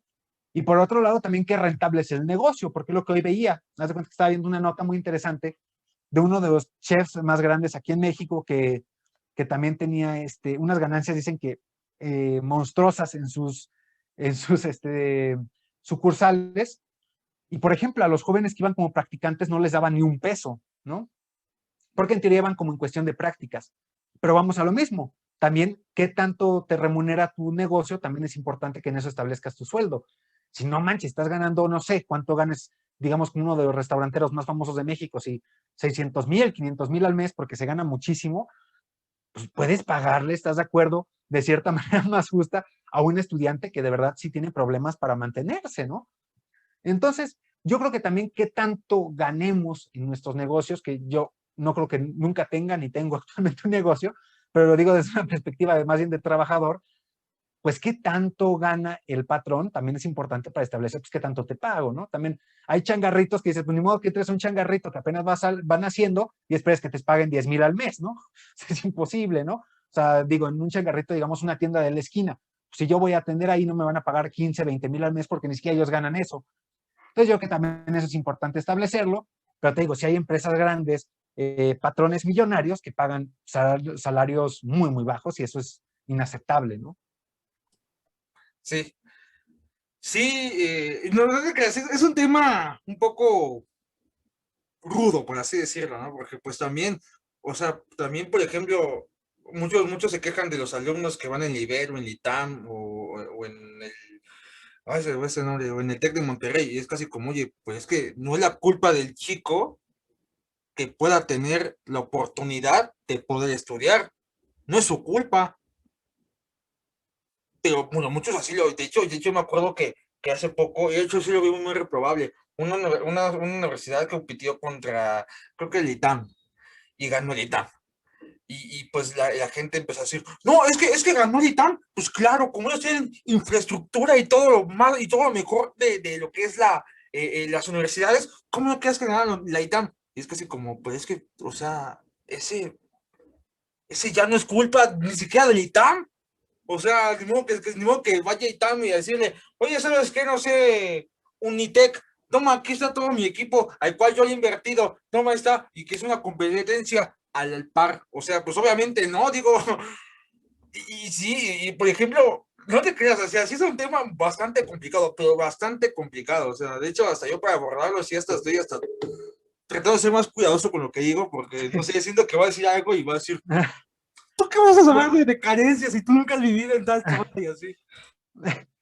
Y por otro lado, también qué rentable es el negocio, porque lo que hoy veía, me hace cuenta que estaba viendo una nota muy interesante de uno de los chefs más grandes aquí en México que también tenía unas ganancias, dicen que monstruosas en sus sucursales. Y por ejemplo, a los jóvenes que iban como practicantes no les daban ni un peso, ¿no? Porque en teoría iban como en cuestión de prácticas. Pero vamos a lo mismo. También, ¿qué tanto te remunera tu negocio? También es importante que en eso establezcas tu sueldo. Si no manches, estás ganando, no sé, cuánto ganes, digamos, como uno de los restauranteros más famosos de México, si 600,000, 500,000 al mes, porque se gana muchísimo, pues puedes pagarle, ¿estás de acuerdo? De cierta manera más justa a un estudiante que de verdad sí tiene problemas para mantenerse, ¿no? Entonces, yo creo que también qué tanto ganemos en nuestros negocios, que yo no creo que nunca tenga ni tengo actualmente un negocio, pero lo digo desde una perspectiva de más bien de trabajador, pues qué tanto gana el patrón también es importante para establecer pues qué tanto te pago, ¿no? También hay changarritos que dices, pues ni modo que traes un changarrito que apenas van haciendo y esperes que te paguen 10,000 al mes, ¿no? Es imposible, ¿no? O sea, digo, en un changarrito, digamos, una tienda de la esquina, si yo voy a atender ahí no me van a pagar 15, 20,000 al mes porque ni siquiera ellos ganan eso. Entonces yo creo que también eso es importante establecerlo, pero te digo, si hay empresas grandes, patrones millonarios que pagan salarios muy, muy bajos y eso es inaceptable, ¿no? Sí, sí, no, no te creas, es un tema un poco rudo, por así decirlo, ¿no? Porque pues también, o sea, también, por ejemplo, muchos se quejan de los alumnos que van en Ibero, en ITAM o en el, ay, se me fue ese nombre, o en el TEC de Monterrey, y es casi como, oye, pues es que no es la culpa del chico que pueda tener la oportunidad de poder estudiar, no es su culpa, pero bueno, muchos así lo, de hecho me acuerdo que que hace poco, y de hecho sí lo vi muy reprobable, una universidad que compitió contra, creo que el ITAM, y ganó el ITAM. Y pues la gente empezó a decir, no, es que ganó el ITAM, pues claro, como ellos tienen infraestructura y todo lo más, y todo lo mejor de lo que es las universidades, ¿cómo no crees que ganaron la ITAM? Y es que así como, pues es que, o sea, ese ya no es culpa ni siquiera del ITAM. O sea, ni modo que vaya ITAM y decirle, oye, ¿sabes qué? No sé, Unitec, toma, aquí está todo mi equipo, al cual yo le he invertido, toma, está, y que es una competencia al par. O sea, pues obviamente no, digo, y sí, y por ejemplo, no te creas, o sea, sí es un tema bastante complicado, pero bastante complicado. O sea, de hecho, hasta yo para abordarlo, sí, estoy hasta tratando de ser más cuidadoso con lo que digo, porque no sé, siento que va a decir algo y va a decir, ¿tú qué vas a saber de carencias si tú nunca has vivido en tal cosa y así?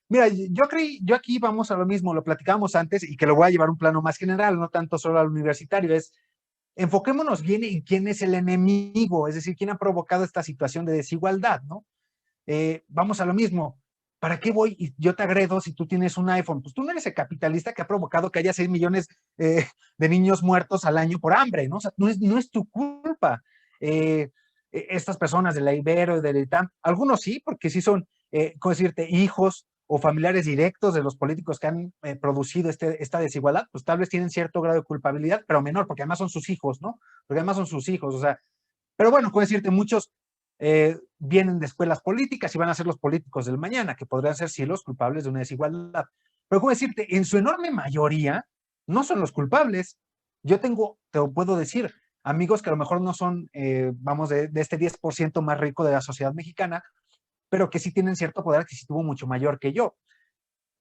Mira, yo aquí vamos a lo mismo, lo platicamos antes y que lo voy a llevar a un plano más general, no tanto solo al universitario, es enfoquémonos bien en quién es el enemigo, es decir, quién ha provocado esta situación de desigualdad, ¿no? Vamos a lo mismo. ¿Para qué voy y yo te agredo si tú tienes un iPhone? Pues tú no eres el capitalista que ha provocado que haya 6 millones de niños muertos al año por hambre, ¿no? O sea, no es tu culpa. Estas personas de la Ibero y del ITAM, algunos sí, porque sí son, ¿cómo decirte?, hijos o familiares directos de los políticos que han producido esta desigualdad, pues tal vez tienen cierto grado de culpabilidad, pero menor, porque además son sus hijos, ¿no? Porque además son sus hijos, o sea, pero bueno, puedo decirte, muchos vienen de escuelas políticas y van a ser los políticos del mañana, que podrían ser sí los culpables de una desigualdad. Pero como decirte, en su enorme mayoría no son los culpables. Yo tengo, te lo puedo decir, amigos que a lo mejor no son, vamos, de este 10% más rico de la sociedad mexicana, pero que sí tienen cierto poder adquisitivo mucho mayor que yo.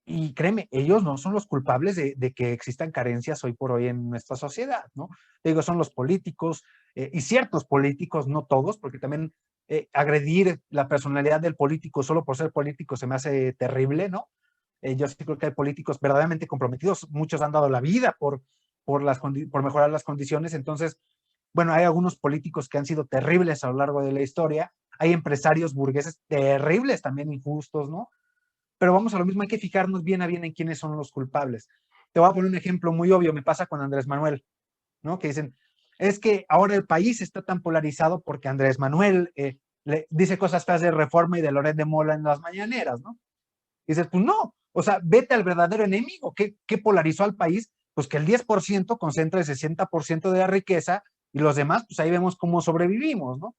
Y créeme, ellos no son los culpables de que existan carencias hoy por hoy en nuestra sociedad, ¿no? Te digo, son los políticos y ciertos políticos, no todos, porque también agredir la personalidad del político solo por ser político se me hace terrible, ¿no? Yo sí creo que hay políticos verdaderamente comprometidos, muchos han dado la vida por mejorar las condiciones, entonces, bueno, hay algunos políticos que han sido terribles a lo largo de la historia, hay empresarios burgueses terribles, también injustos, ¿no? Pero vamos a lo mismo, hay que fijarnos bien a bien en quiénes son los culpables. Te voy a poner un ejemplo muy obvio, me pasa con Andrés Manuel, ¿no? Que dicen, es que ahora el país está tan polarizado porque Andrés Manuel le dice cosas feas de Reforma y de Loret de Mola en las mañaneras, ¿no? Y dices, pues no, o sea, vete al verdadero enemigo. ¿Qué polarizó al país? Pues que el 10% concentra el 60% de la riqueza y los demás, pues ahí vemos cómo sobrevivimos, ¿no?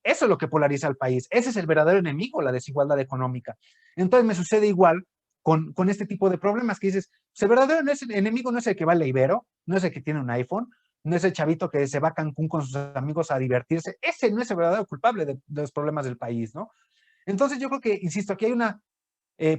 Eso es lo que polariza al país. Ese es el verdadero enemigo, la desigualdad económica. Entonces me sucede igual con este tipo de problemas que dices, pues el verdadero enemigo no es el que va al Ibero, no es el que tiene un iPhone, no es el chavito que se va a Cancún con sus amigos a divertirse. Ese no es el verdadero culpable de los problemas del país, ¿no? Entonces yo creo que, insisto, aquí hay una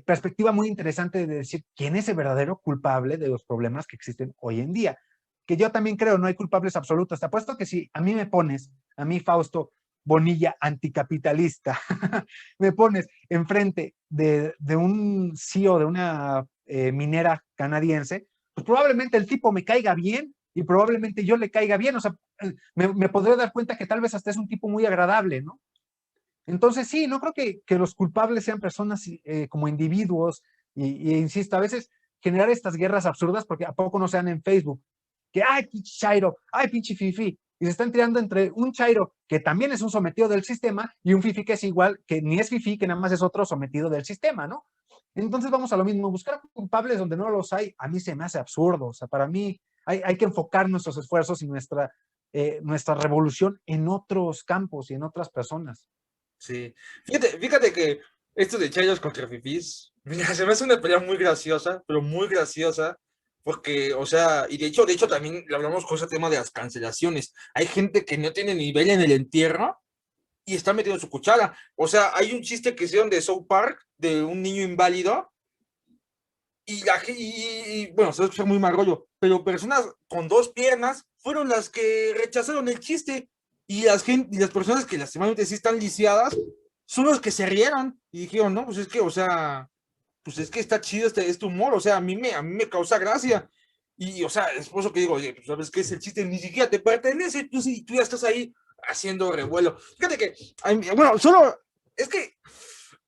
perspectiva muy interesante de decir quién es el verdadero culpable de los problemas que existen hoy en día. Que yo también creo, no hay culpables absolutos. Te apuesto que si a mí me pones, a mí Fausto Bonilla, anticapitalista, me pones enfrente de un CEO de una minera canadiense, pues probablemente el tipo me caiga bien y probablemente yo le caiga bien. O sea, me podré dar cuenta que tal vez hasta es un tipo muy agradable, ¿no? Entonces, sí, no creo que los culpables sean personas como individuos insisto, a veces generar estas guerras absurdas, porque a poco no sean en Facebook, que, ay, pinche Chairo, ay, pinche Fifi, y se están tirando entre un Chairo que también es un sometido del sistema y un Fifi que es igual, que ni es Fifi, que nada más es otro sometido del sistema, ¿no? Entonces vamos a lo mismo, buscar culpables donde no los hay, a mí se me hace absurdo, o sea, para mí hay que enfocar nuestros esfuerzos y nuestra revolución en otros campos y en otras personas. Sí. Fíjate que esto de Chayos contra Fifís, mira, se me hace una pelea muy graciosa, pero muy graciosa, porque, o sea, y de hecho también le hablamos con ese tema de las cancelaciones. Hay gente que no tiene nivel en el entierro y está metiendo su cuchara. O sea, hay un chiste que hicieron de South Park, de un niño inválido, bueno, se va a escuchar muy mal rollo, pero personas con dos piernas fueron las que rechazaron el chiste y las personas que lastimadamente sí están lisiadas son los que se rieron y dijeron, no, pues es que, o sea, pues es que está chido este humor, o sea, a mí me causa gracia. O sea, es por eso que digo, oye, pues sabes qué es el chiste, ni siquiera te pertenece, tú ya estás ahí haciendo revuelo. Fíjate que, bueno, es que,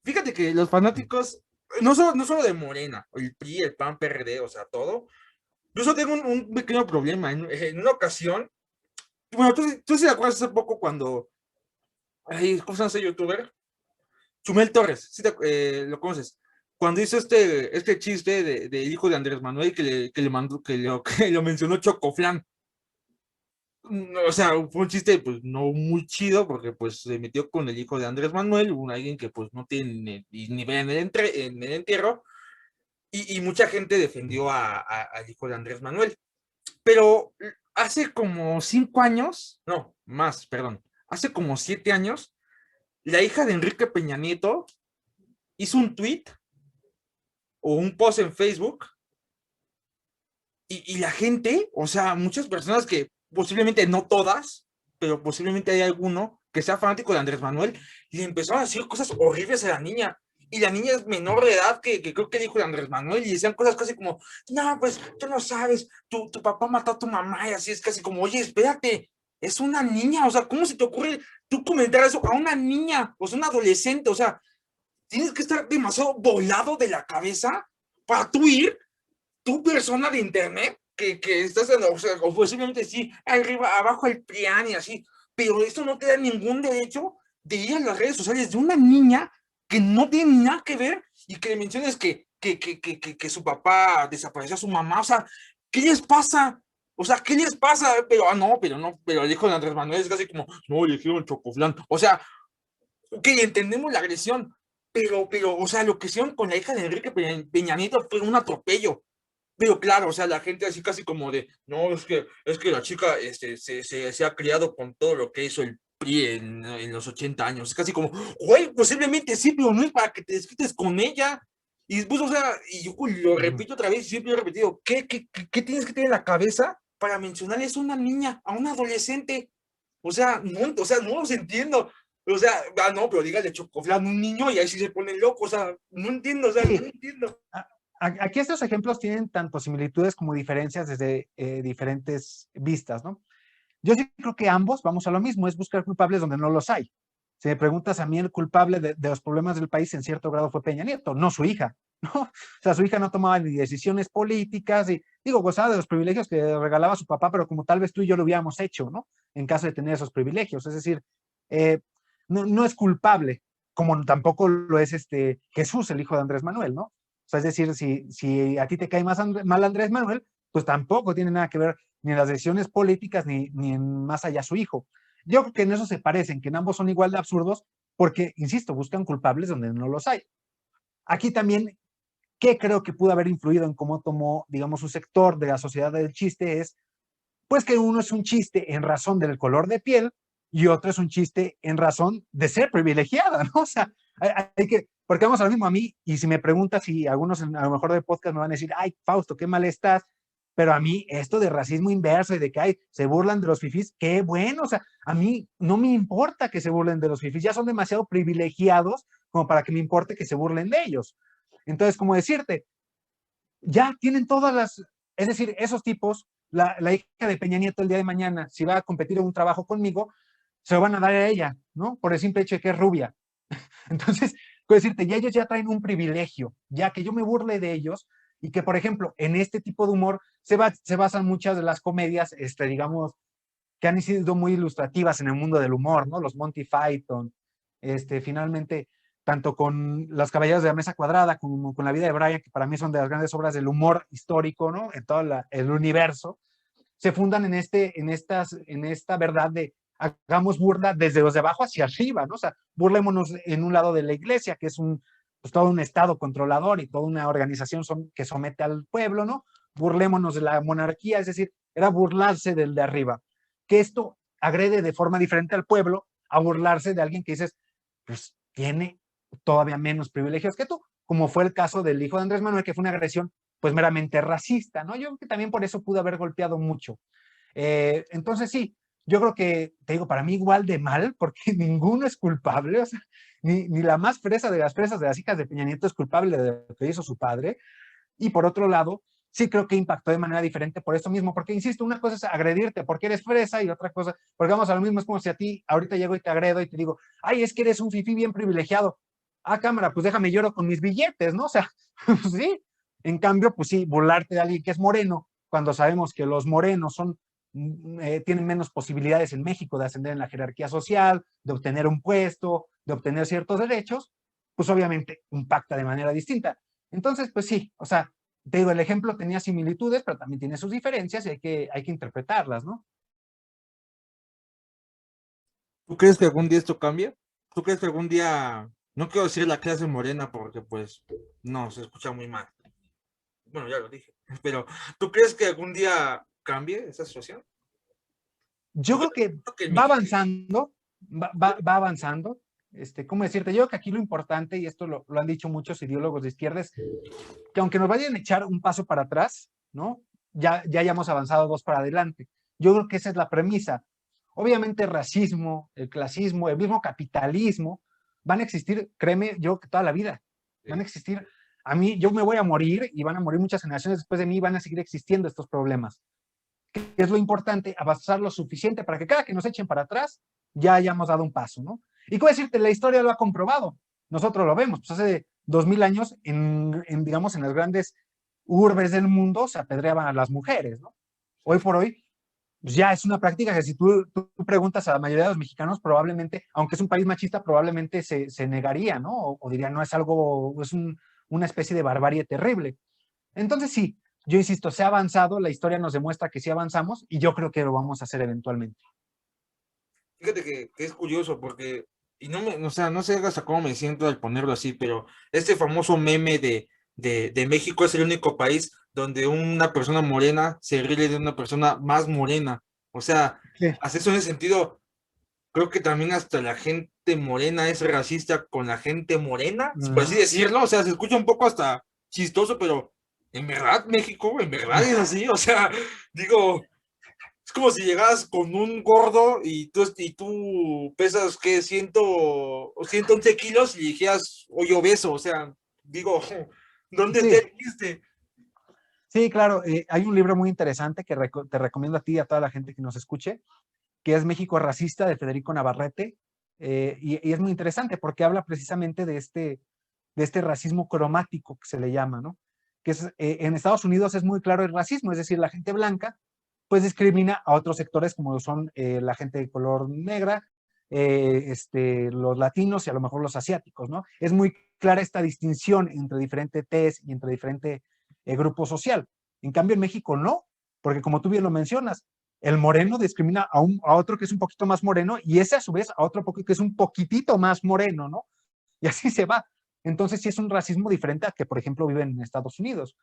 fíjate que los fanáticos no solo de Morena, el PRI, el PAN, PRD, o sea, todo. Yo solo tengo un pequeño problema. En una ocasión, bueno, tú sí te acuerdas hace poco cuando, ay, ¿cómo se llama ese youtuber? Chumel Torres, ¿sí lo conoces? Cuando hizo este chiste de hijo de Andrés Manuel que le mandó, que lo mencionó Chocoflán. O sea, fue un chiste pues no muy chido porque pues se metió con el hijo de Andrés Manuel, alguien que pues no tiene ni ve en el entierro, y mucha gente defendió al hijo de Andrés Manuel. Pero hace como 5 años, no, más, perdón, hace como 7 años, la hija de Enrique Peña Nieto hizo un tweet o un post en Facebook y la gente, o sea, muchas personas que posiblemente no todas, pero posiblemente hay alguno que sea fanático de Andrés Manuel, y le empezaron a decir cosas horribles a la niña. Y la niña es menor de edad que creo que dijo de Andrés Manuel, y decían cosas casi como, no, pues tú no sabes, tu papá mató a tu mamá, y así es casi como, oye, espérate, es una niña, o sea, ¿cómo se te ocurre tú comentar eso a una niña, o sea, un adolescente? O sea, tienes que estar demasiado volado de la cabeza para tú ir tu persona de internet que estás en, o sea, o posiblemente sí, arriba, abajo el PRIAN y así, pero esto no te da ningún derecho de ir a las redes sociales de una niña que no tiene nada que ver y que le menciones que su papá desapareció a su mamá, o sea, ¿qué les pasa? O sea, ¿qué les pasa? Pero, no, pero el hijo de Andrés Manuel es casi como, no, le dijeron chocoflán. O sea, ok, entendemos la agresión, pero, o sea, lo que hicieron con la hija de Enrique Peña Nieto fue un atropello. Pero claro, o sea, la gente así casi como de, no, es que la chica se ha criado con todo lo que hizo el PRI en los 80 años. Es casi como, güey, posiblemente sí, pero no es para que te desquites con ella. Y después, o sea, y yo lo Ujú. repito otra vez, y siempre lo he repetido, ¿qué tienes que tener en la cabeza para mencionarles a una niña, a un adolescente? O sea, no los entiendo. O sea, no, pero dígale chocoflan a un niño y ahí sí se ponen locos. O sea, no entiendo, o sea, no Sí, entiendo. aquí estos ejemplos tienen tanto similitudes como diferencias desde diferentes vistas, ¿no? Yo sí creo que ambos vamos a lo mismo, es buscar culpables donde no los hay. Si me preguntas a mí, el culpable de los problemas del país en cierto grado fue Peña Nieto, no su hija, ¿no? O sea, su hija no tomaba ni decisiones políticas y, digo, gozaba de los privilegios que regalaba su papá, pero como tal vez tú y yo lo hubiéramos hecho, ¿no? En caso de tener esos privilegios. Es decir, eh, no es culpable, como tampoco lo es Jesús, el hijo de Andrés Manuel, ¿no? O sea, es decir, si a ti te cae mal Andrés Manuel, pues tampoco tiene nada que ver ni en las decisiones políticas ni en más allá su hijo. Yo creo que en eso se parecen, que en ambos son igual de absurdos, porque, insisto, buscan culpables donde no los hay. Aquí también, ¿qué creo que pudo haber influido en cómo tomó, digamos, un sector de la sociedad del chiste? Es, pues que uno es un chiste en razón del color de piel y otro es un chiste en razón de ser privilegiada, ¿no? O sea, hay que, porque vamos a lo mismo a mí, y si me preguntas si algunos a lo mejor de podcast me van a decir, ay, Fausto, qué mal estás, pero a mí esto de racismo inverso y de que ay, se burlan de los fifís, qué bueno, o sea, a mí no me importa que se burlen de los fifís, ya son demasiado privilegiados como para que me importe que se burlen de ellos. Entonces, como decirte, ya tienen todas las, es decir, esos tipos, la hija de Peña Nieto el día de mañana, si va a competir en un trabajo conmigo, se lo van a dar a ella, ¿no? Por el simple hecho de que es rubia. Entonces, quiero decirte, ya ellos ya traen un privilegio, ya que yo me burle de ellos y que, por ejemplo, en este tipo de humor se basan muchas de las comedias, digamos, que han sido muy ilustrativas en el mundo del humor, ¿no? Los Monty Python, finalmente, tanto con Los Caballeros de la Mesa Cuadrada como con La Vida de Brian, que para mí son de las grandes obras del humor histórico, ¿no? En todo el universo, se fundan en esta verdad de hagamos burla desde los de abajo hacia arriba, ¿no? O sea, burlémonos en un lado de la iglesia, que es pues todo un estado controlador y toda una organización que somete al pueblo, ¿no? Burlémonos de la monarquía, es decir, era burlarse del de arriba. Que esto agrede de forma diferente al pueblo a burlarse de alguien que dices, pues tiene todavía menos privilegios que tú, como fue el caso del hijo de Andrés Manuel, que fue una agresión pues meramente racista, ¿no? Yo creo que también por eso pudo haber golpeado mucho. Entonces sí, yo creo que, te digo, para mí igual de mal, porque ninguno es culpable, o sea, ni la más fresa de las fresas de las hijas de Peña Nieto es culpable de lo que hizo su padre, y por otro lado, sí creo que impactó de manera diferente por esto mismo, porque insisto, una cosa es agredirte porque eres fresa y otra cosa, porque vamos a lo mismo, es como si a ti ahorita llego y te agredo y te digo, ay, es que eres un fifí bien privilegiado. ah, cámara, pues déjame lloro con mis billetes, ¿no? O sea, pues sí. En cambio, pues sí, burlarte de alguien que es moreno, cuando sabemos que los morenos tienen menos posibilidades en México de ascender en la jerarquía social, de obtener un puesto, de obtener ciertos derechos, pues obviamente impacta de manera distinta. Entonces, pues sí, o sea, te digo, el ejemplo tenía similitudes, pero también tiene sus diferencias y hay que interpretarlas, ¿no? ¿Tú crees que algún día esto cambie? ¿Tú crees que algún día, no quiero decir la clase morena porque pues no, se escucha muy mal? Bueno, ya lo dije, pero ¿tú crees que algún día cambie esa situación? Yo Porque creo que creo que en va México, avanzando, va avanzando. ¿Cómo decirte? Yo creo que aquí lo importante, y esto lo han dicho muchos ideólogos de izquierda, es que aunque nos vayan a echar un paso para atrás, ¿no? Ya hayamos avanzado dos para adelante. Yo creo que esa es la premisa. Obviamente el racismo, el clasismo, el mismo capitalismo van a existir, créeme, yo que toda la vida. Van a existir. A mí, yo me voy a morir y van a morir muchas generaciones después de mí y van a seguir existiendo estos problemas. ¿Qué es lo importante? Avanzar lo suficiente para que cada que nos echen para atrás ya hayamos dado un paso, ¿no? Y cómo decirte, la historia lo ha comprobado. Nosotros lo vemos. Pues hace 2000 años, digamos, en las grandes urbes del mundo se apedreaban a las mujeres, ¿no? Hoy por hoy, pues ya es una práctica que si tú preguntas a la mayoría de los mexicanos, probablemente, aunque es un país machista, probablemente se negaría, ¿no? O diría, no es algo, es una especie de barbarie terrible. Entonces sí, yo insisto, se ha avanzado, la historia nos demuestra que sí avanzamos y yo creo que lo vamos a hacer eventualmente. fíjate que es curioso porque, y no me, o sea, no sé hasta cómo me siento al ponerlo así, pero este famoso meme de México es el único país donde una persona morena se ríe de una persona más morena. O sea, Sí. hace eso en ese sentido, creo que también hasta la gente morena es racista con la gente morena, por así decirlo. O sea, se escucha un poco hasta chistoso, pero en verdad, México, en verdad es así. O sea, digo, es como si llegas con un gordo y tú pesas, ¿qué? 111 kilos y dijeras, oye, obeso. O sea, digo, ¿dónde está Sí, el chiste? sí, claro. Hay un libro muy interesante que te recomiendo a ti y a toda la gente que nos escuche, que es México Racista de Federico Navarrete. Y es muy interesante porque habla precisamente de este racismo cromático que se le llama, ¿no? Que es, en Estados Unidos es muy claro el racismo, es decir, la gente blanca pues discrimina a otros sectores como son la gente de color negra, los latinos y a lo mejor los asiáticos, ¿no? Es muy clara esta distinción entre diferente tez y entre diferente grupo social. En cambio, en México no, porque como tú bien lo mencionas, el moreno discrimina a otro que es un poquito más moreno y ese a su vez a otro que es un poquitito más moreno, ¿no? Y así se va. Entonces sí es un racismo diferente a que, por ejemplo, viven en Estados Unidos.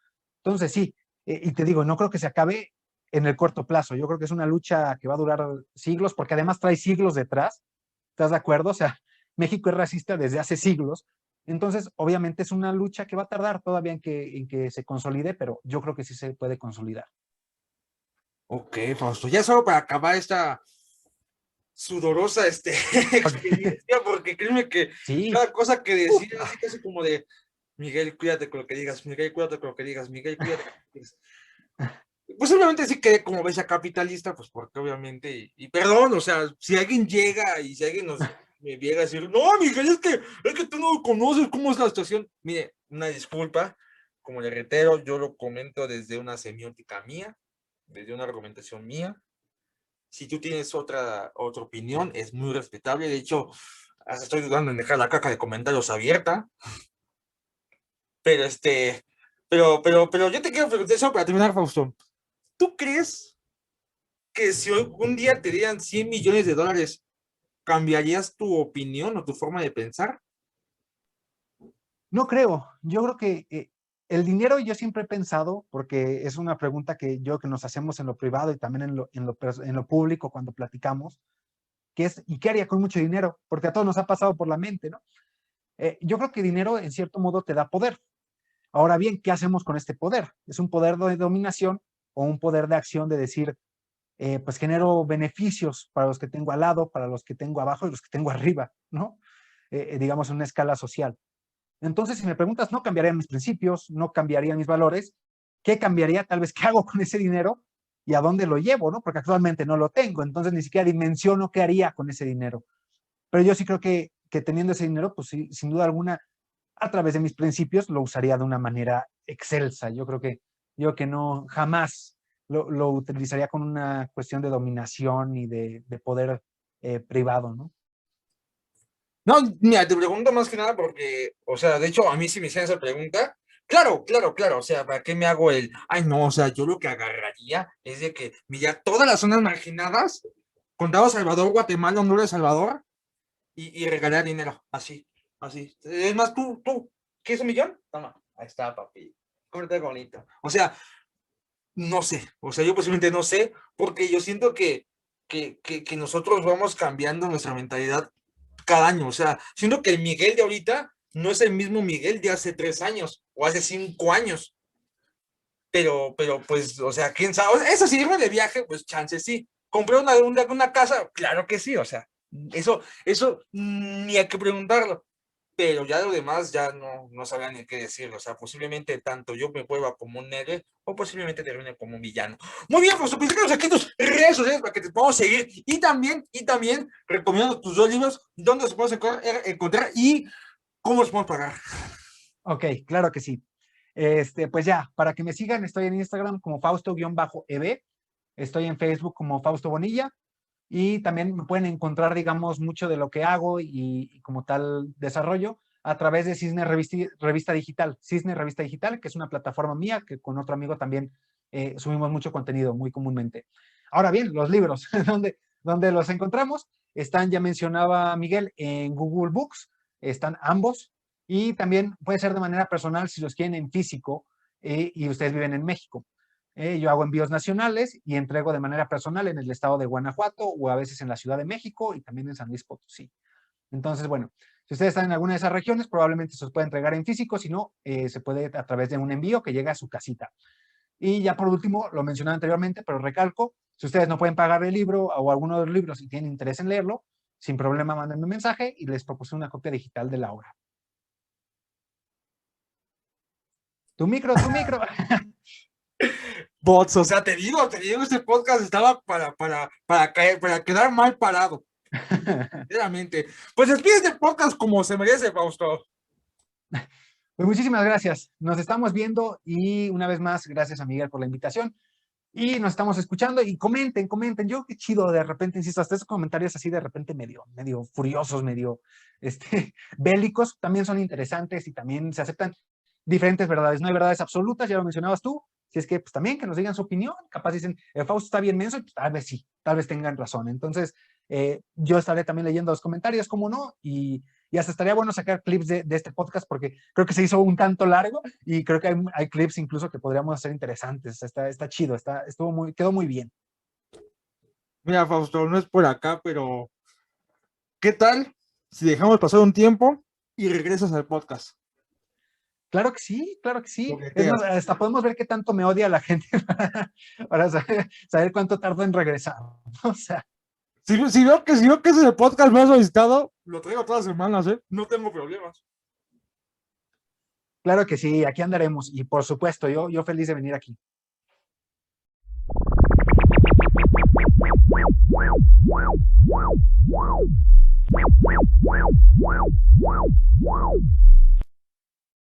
Entonces sí, y te digo, no creo que se acabe en el corto plazo. Yo creo que es una lucha que va a durar siglos, porque además trae siglos detrás. ¿Estás de acuerdo? O sea, México es racista desde hace siglos. Entonces, obviamente es una lucha que va a tardar todavía en que se consolide, pero yo creo que sí se puede consolidar. Ok, Fausto, ya solo para acabar esta sudorosa experiencia, porque créeme que Sí, cada cosa que uf, decía, así casi como de Miguel, cuídate con lo que digas, Miguel, cuídate con lo que digas, Miguel, cuídate con lo que digas. Pues obviamente sí quedé como ves a capitalista, pues porque obviamente, y perdón, o sea, si alguien llega y si alguien me llega a decir, no, Miguel, es que tú no conoces cómo es la situación. Mire, una disculpa, como le reitero, yo lo comento desde una semiótica mía, desde una argumentación mía. Si tú tienes otra opinión, es muy respetable. De hecho, hasta estoy dudando en dejar la caja de comentarios abierta, pero pero yo te quiero preguntar eso para terminar, Fausto. ¿Tú crees que si algún día te dieran 100 millones de dólares, cambiarías tu opinión o tu forma de pensar? no creo. Yo creo que el dinero yo siempre he pensado, porque es una pregunta que nos hacemos en lo privado y también en lo público cuando platicamos, que es, ¿y qué haría con mucho dinero? Porque a todos nos ha pasado por la mente, ¿no? Yo creo que dinero en cierto modo te da poder. Ahora bien, ¿qué hacemos con este poder? ¿Es un poder de dominación o un poder de acción de decir, pues genero beneficios para los que tengo al lado, para los que tengo abajo y los que tengo arriba, ¿no? Digamos, en una escala social. Entonces, si me preguntas, no cambiaría mis principios, no cambiaría mis valores. ¿Qué cambiaría? Tal vez, ¿qué hago con ese dinero y a dónde lo llevo, ¿no? Porque actualmente no lo tengo, entonces ni siquiera dimensiono qué haría con ese dinero. Pero yo sí creo que teniendo ese dinero, pues sí, sin duda alguna, a través de mis principios, lo usaría de una manera excelsa. Yo que no, jamás lo utilizaría con una cuestión de dominación y de poder privado, ¿no? No, mira, te pregunto más que nada porque, o sea, de hecho, a mí sí me hicieron esa pregunta. Claro, claro, claro, o sea, ¿para qué me hago el, ay, no, o sea, yo lo que agarraría es de que, mira, todas las zonas marginadas, Condado Salvador, Guatemala, Honduras, Salvador, y regalar dinero, así, así. Es más, ¿quieres 1 millón? Toma, ahí está, papi, cómprate algo bonito. O sea, no sé, o sea, yo posiblemente no sé, porque yo siento que nosotros vamos cambiando nuestra mentalidad cada año. O sea, siento que el Miguel de ahorita no es el mismo Miguel de hace 3 años o hace 5 años. Pero pues, o sea, quién sabe. Eso sí, irme de viaje, pues chance sí. Compré una casa, claro que sí, o sea, eso ni hay que preguntarlo. Pero ya lo demás ya no sabía ni qué decir. O sea, posiblemente tanto yo me vuelva como un héroe o posiblemente termine como un villano. Muy bien, pues platícanos aquí tus redes sociales para que te podamos seguir. Y también recomiendo tus 2 libros, dónde se pueden encontrar y cómo los podemos pagar. Ok, claro que sí. Pues ya, para que me sigan, estoy en Instagram como Fausto-EB, estoy en Facebook como Fausto Bonilla, y también me pueden encontrar, digamos, mucho de lo que hago y como tal desarrollo a través de Cisne Revista Digital. Cisne Revista Digital, que es una plataforma mía que con otro amigo también subimos mucho contenido muy comúnmente. Ahora bien, los libros, ¿dónde los encontramos? Están, ya mencionaba Miguel, en Google Books, están ambos, y también puede ser de manera personal si los quieren en físico y ustedes viven en México. Yo hago envíos nacionales y entrego de manera personal en el estado de Guanajuato o a veces en la Ciudad de México y también en San Luis Potosí. Entonces, bueno, si ustedes están en alguna de esas regiones, probablemente se los puede entregar en físico, si no, se puede a través de un envío que llega a su casita. Y ya por último, lo mencioné anteriormente, pero recalco, si ustedes no pueden pagar el libro o alguno de los libros y tienen interés en leerlo, sin problema mándenme un mensaje y les proporciono una copia digital de la obra. Tu micro, tu micro. Bots, o sea, te digo, este podcast estaba para quedar mal parado. Sinceramente. Pues despides el podcast como se merece, Fausto. Pues muchísimas gracias. Nos estamos viendo y una vez más, gracias a Miguel por la invitación. Y nos estamos escuchando y comenten, comenten. Yo qué chido, de repente, insisto, hasta esos comentarios así de repente medio furiosos, medio bélicos, también son interesantes y también se aceptan diferentes verdades. No hay verdades absolutas, ya lo mencionabas tú. Si es que, pues también que nos digan su opinión, capaz dicen, el Fausto está bien menso, y pues, tal vez sí, tal vez tengan razón. Entonces, yo estaré también leyendo los comentarios, como no, y hasta estaría bueno sacar clips de este podcast porque creo que se hizo un tanto largo y creo que hay clips incluso que podríamos hacer interesantes. Está chido, quedó muy bien. Mira, Fausto, no es por acá, pero ¿qué tal si dejamos pasar un tiempo y regresas al podcast? Claro que sí, claro que Lo sí. que Es más, creas. hasta podemos ver qué tanto me odia la gente para saber cuánto tardo en regresar. O sea, Si veo que ese es el podcast más solicitado, lo traigo todas las semanas, ¿eh? No tengo problemas. claro que sí, aquí andaremos. Y por supuesto, yo feliz de venir aquí.